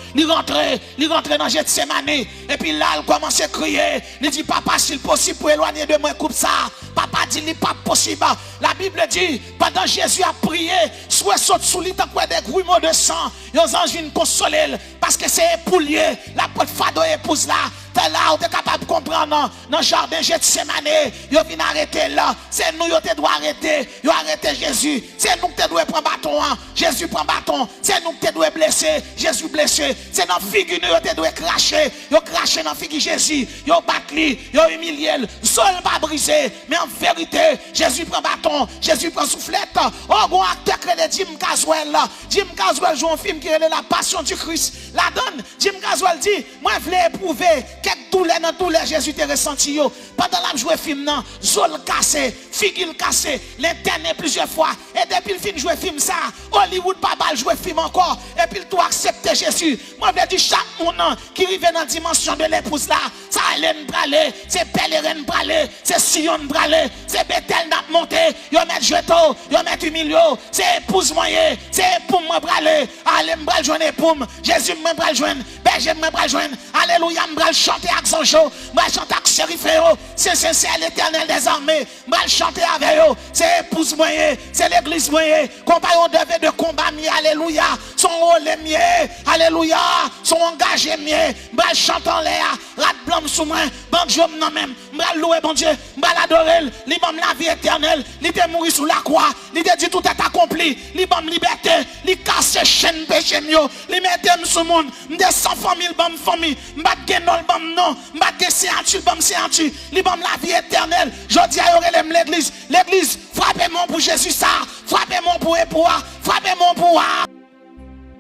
Il rentre dans Gethsémane. Et puis là, il commence à crier. Il dit, papa, s'il possible, pour éloigner de moi, coupe ça. Papa dit, il n'est pas possible. La Bible dit, pendant Jésus a prié, soit saute sous lui, tant quoi des grumeaux de sang. Les anges viennent consoler. Parce que c'est époulier. La porte fado épouse là. T'es là où t'es capable de comprendre. Dans le jardin Gethsémane, ils viennent arrêter là. C'est nous qui doit arrêter. Ils arrêter Jésus. C'est nous qui doit prendre bâton. Jésus prend bâton. C'est nous qui doit blesser. Jésus blessé. C'est dans la figure qui doit cracher. Ils craché dans la figure Jésus. Ils battent lui. Ils humilié. Seul pas brisé. Mais en vérité, Jésus prend bâton. Jésus prend soufflette. Oh, bon acteur que le Jim Caswell là. Jim Caswell joue un film qui est La Passion du Christ. La donne. Jim Caswell dit, moi je voulais éprouver quelques douleurs dans douleur Jésus t'a ressenti. Pendant la jouer film non, zol cassé, figure cassé, l'internet plusieurs fois. Et depuis le film jouer film ça, Hollywood pas mal jouer film encore. Et puis tout accepter Jésus. Moi je dis chaque monde qui arrive dans la dimension de l'épouse là, ça Hélène bralé, c'est pèlerin bralé, c'est Sion bralé, c'est Bethel n'a monté, yo met jeto, yo met humilio, c'est épouse moyen, c'est épouse moi bralé, allez m'bral joindre épouse, Jésus m'bral joindre, berger m'bral joindre, alléluia m'bral chanter avec son show, m'bral chanter avec chériféo, c'est l'Éternel des armées, m'bral chanter avec eux, c'est épouse moyen, c'est l'église moyen, compagnon de combat mieux, alléluia, son rôle mieux, alléluia, son engagé mieux, m'bral chanter en l'air, rat blanc sous moi, bon Dieu non même, m'bral louer bon Dieu, m'bral adorer, li bam la vie éternelle, li te mourir sous la croix, li te dit tout est accompli, li bam liberté, li casse chaîne péché mio, li mette sous monde, m'de 100 famille bam famille, m'bat genol bam non, m'bat séantu bam séantu, li bam la vie éternelle, jodi a yorelem l'église, frappez-moi pour Jésus ça, frappez-moi pour époux, frappez-moi pour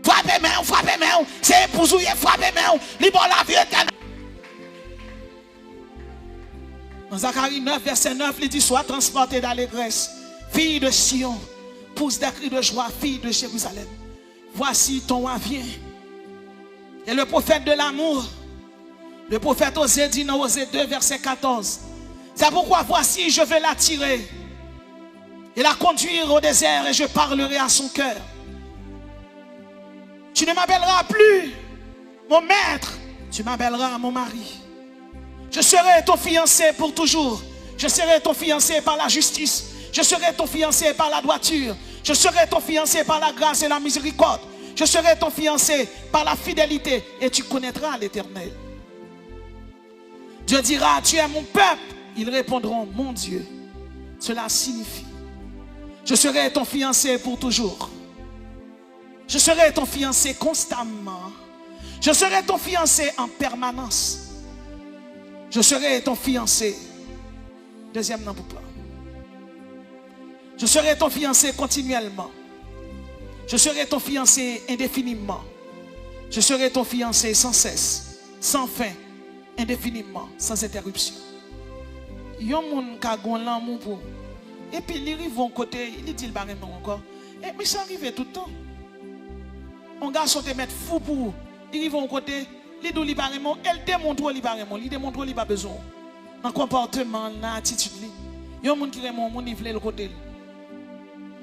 frappez-moi, c'est épousouye, frappez-moi, li bam la vie éternelle. Dans Zacharie 9, verset 9, il dit, sois transporté d'allégresse, fille de Sion, pousse des cris de joie, fille de Jérusalem. Voici ton roi vient. Et le prophète de l'amour, le prophète Osée dit dans Osée 2, verset 14, c'est pourquoi voici, je vais l'attirer et la conduire au désert et je parlerai à son cœur. Tu ne m'appelleras plus mon maître, tu m'appelleras mon mari. Je serai ton fiancé pour toujours. Je serai ton fiancé par la justice. Je serai ton fiancé par la droiture. Je serai ton fiancé par la grâce et la miséricorde. Je serai ton fiancé par la fidélité. Et tu connaîtras l'Éternel. Dieu dira, tu es mon peuple. Ils répondront, mon Dieu. Cela signifie, je serai ton fiancé pour toujours. Je serai ton fiancé constamment. Je serai ton fiancé en permanence. Je serai ton fiancé. Deuxième nom pour toi. Je serai ton fiancé continuellement. Je serai ton fiancé indéfiniment. Je serai ton fiancé sans cesse, sans fin, indéfiniment, sans interruption. Il y a un monde qui a l'amour pour. Et puis il arrive au côté, il dit le barème encore. Et mais ça arrive tout le temps. On garçon te mettre fou pour. Il arrive au côté. Il dit barème, elle démontre li barème, il démontre li pas besoin. Dans le comportement, dans l'attitude. Il y a un monde qui aime mon il veut le côté.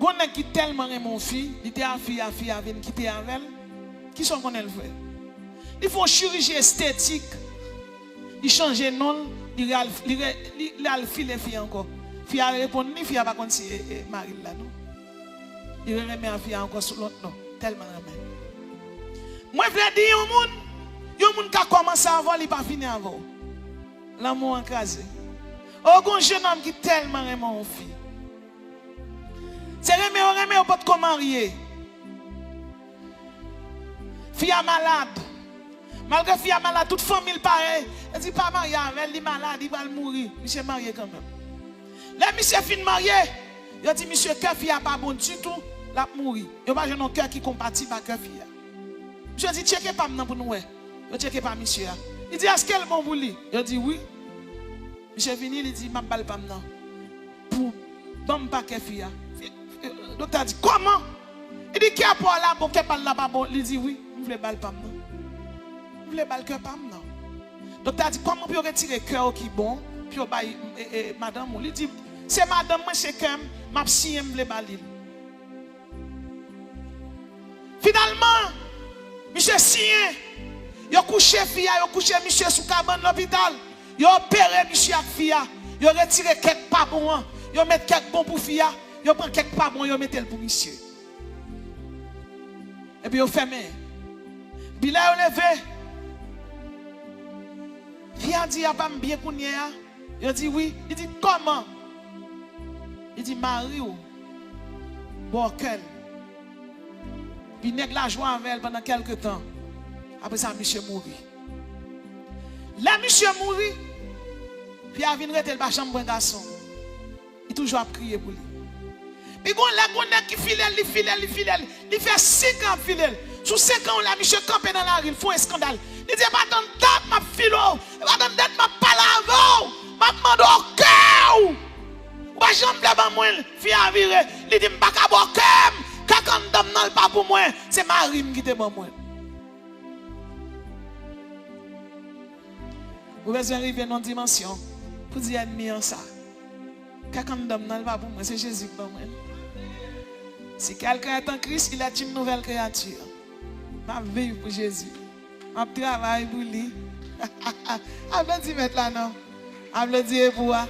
Gonne qui tellement aime mon fille, il était à fille avec quitter avec elle. Qui sont qu'on elle fait? Il faut chirurgie esthétique. Il change de nom, il a le filet fille encore. Fille a répondu, ni fille a pas contre Marie là non. Il remet à fille encore sur l'autre non, tellement remet. Moi je veux dire yon moun qui a commencé avant, il pas fini avant. L'amour encrasé. Oh, un jeune homme qui tellement aime mon fille. C'est remet au pas de marier. Fille malade. Malgré fille malade, toute famille pareil. Elle dit pas marié avec elle, malade, il va mourir. Monsieur marié quand même. Là, monsieur fin marié. Il dit monsieur cœur fille pas bon du tout, la mourir. Il pas un cœur qui compatible avec cœur fille. Monsieur dit checkez pas maintenant pour nous. Il checkez pas monsieur. Il dit est-ce qu'elle bon pour lui? Il dit oui. Monsieur fini, il dit m'a balle pas maintenant. Pour bon pas cœur fille. Docteur dit comment? Il dit qui a pas là bon, qui a pas là pas bon. Il dit oui, vous voulez balle pas maintenant. Vous voulez balle cœur pas maintenant. Docteur dit comment peut retirer cœur qui bon, puis madame il dit c'est madame moi c'est cœur, m'a si me voulait balle. Finalement, monsieur sien, il a couché fille, il a couché monsieur sous cabane l'hôpital. Il a opéré monsieur avec fille, il a retiré quelques pas bon, il a mis quelques bons pour fille, il a pris quelques pas bon, il a mis tel pour monsieur. Et puis il a fermé. Puis là il a levé. Fille a dit il a pas bien kounye. Il a dit oui, il dit comment? Il dit Marie ou Borkel. Puis il nèg la joie avec elle pendant quelques temps. Après ça monsieur mourit. Là monsieur mourit. Puis il vient rester dans la chambre un garçon. Il toujours a crier pour lui. Puis on a qui fidèle, il fait 5 ans fidèle. Sous 5 ans là monsieur campé dans la rue, il faut un scandale. Il dit pas dans date ma filo, pas dans date ma palavo, m'a demandé au cœur. Ou jambe là ba moi, fille a viré, il dit pas ka bo cœur, ka condamne non pas pour moi, c'est Marie qui te bon moi. Vous besoin arriver dans une dimension pour dire admire ça. Ka condamne non pas pour moi, c'est Jésus qui bon moi. Si quelqu'un est en Christ, il est une nouvelle créature. Je vais vivre pour Jésus. Je travaille pour lui. Applaudis maintenant, non? Applaudis pour moi.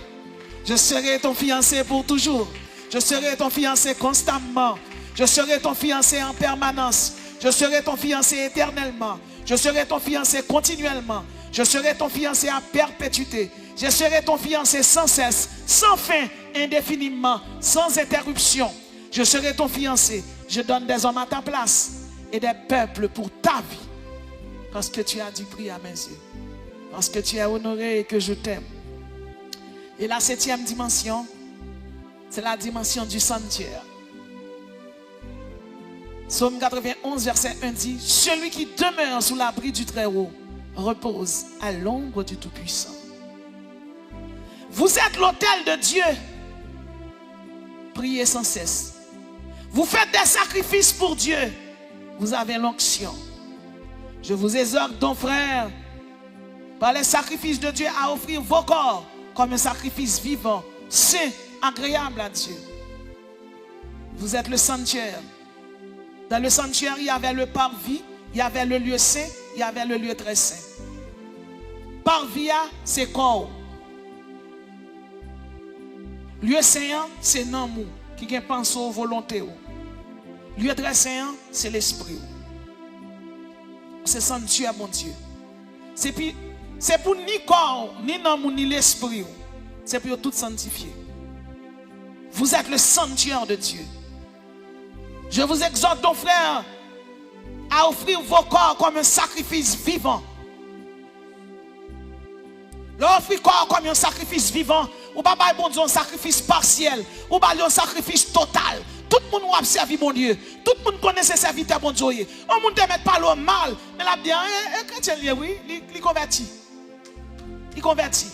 Je serai ton fiancé pour toujours. Je serai ton fiancé constamment. Je serai ton fiancé en permanence. Je serai ton fiancé éternellement. Je serai ton fiancé continuellement. Je serai ton fiancé à perpétuité. Je serai ton fiancé sans cesse, sans fin, indéfiniment, sans interruption. Je serai ton fiancé. Je donne des hommes à ta place et des peuples pour ta vie. Parce que tu as du prix à mes yeux. Parce que tu es honoré et que je t'aime. Et la 7e dimension, c'est la dimension du sanctuaire. Psaume 91, verset 1 dit, celui qui demeure sous l'abri du Très-Haut repose à l'ombre du Tout-Puissant. Vous êtes l'autel de Dieu. Priez sans cesse. Vous faites des sacrifices pour Dieu. Vous avez l'onction. Je vous exhorte donc, frères, par les sacrifices de Dieu, à offrir vos corps comme un sacrifice vivant, saint, agréable à Dieu. Vous êtes le sanctuaire. Dans le sanctuaire, il y avait le parvis, il y avait le lieu saint, il y avait le lieu très saint. Parvis, c'est corps. Lieu saint, c'est l'amour qui pense aux volontés. Lieu très saint, c'est l'esprit. C'est sanctuaire, mon Dieu. C'est pour ni corps, ni l'amour, ni l'esprit. C'est pour tout sanctifier. Vous êtes le sanctuaire de Dieu. Je vous exhorte donc, frères, à offrir vos corps comme un sacrifice vivant. L'offrir corps comme un sacrifice vivant, ou pas bon Dieu un sacrifice partiel, ou pas un sacrifice total. Tout le monde a observé mon Dieu. Tout le monde connaît ses serviteurs bon Dieu. On ne met pas le mal, mais la bien, chrétien, oui, il convertit. Il convertit.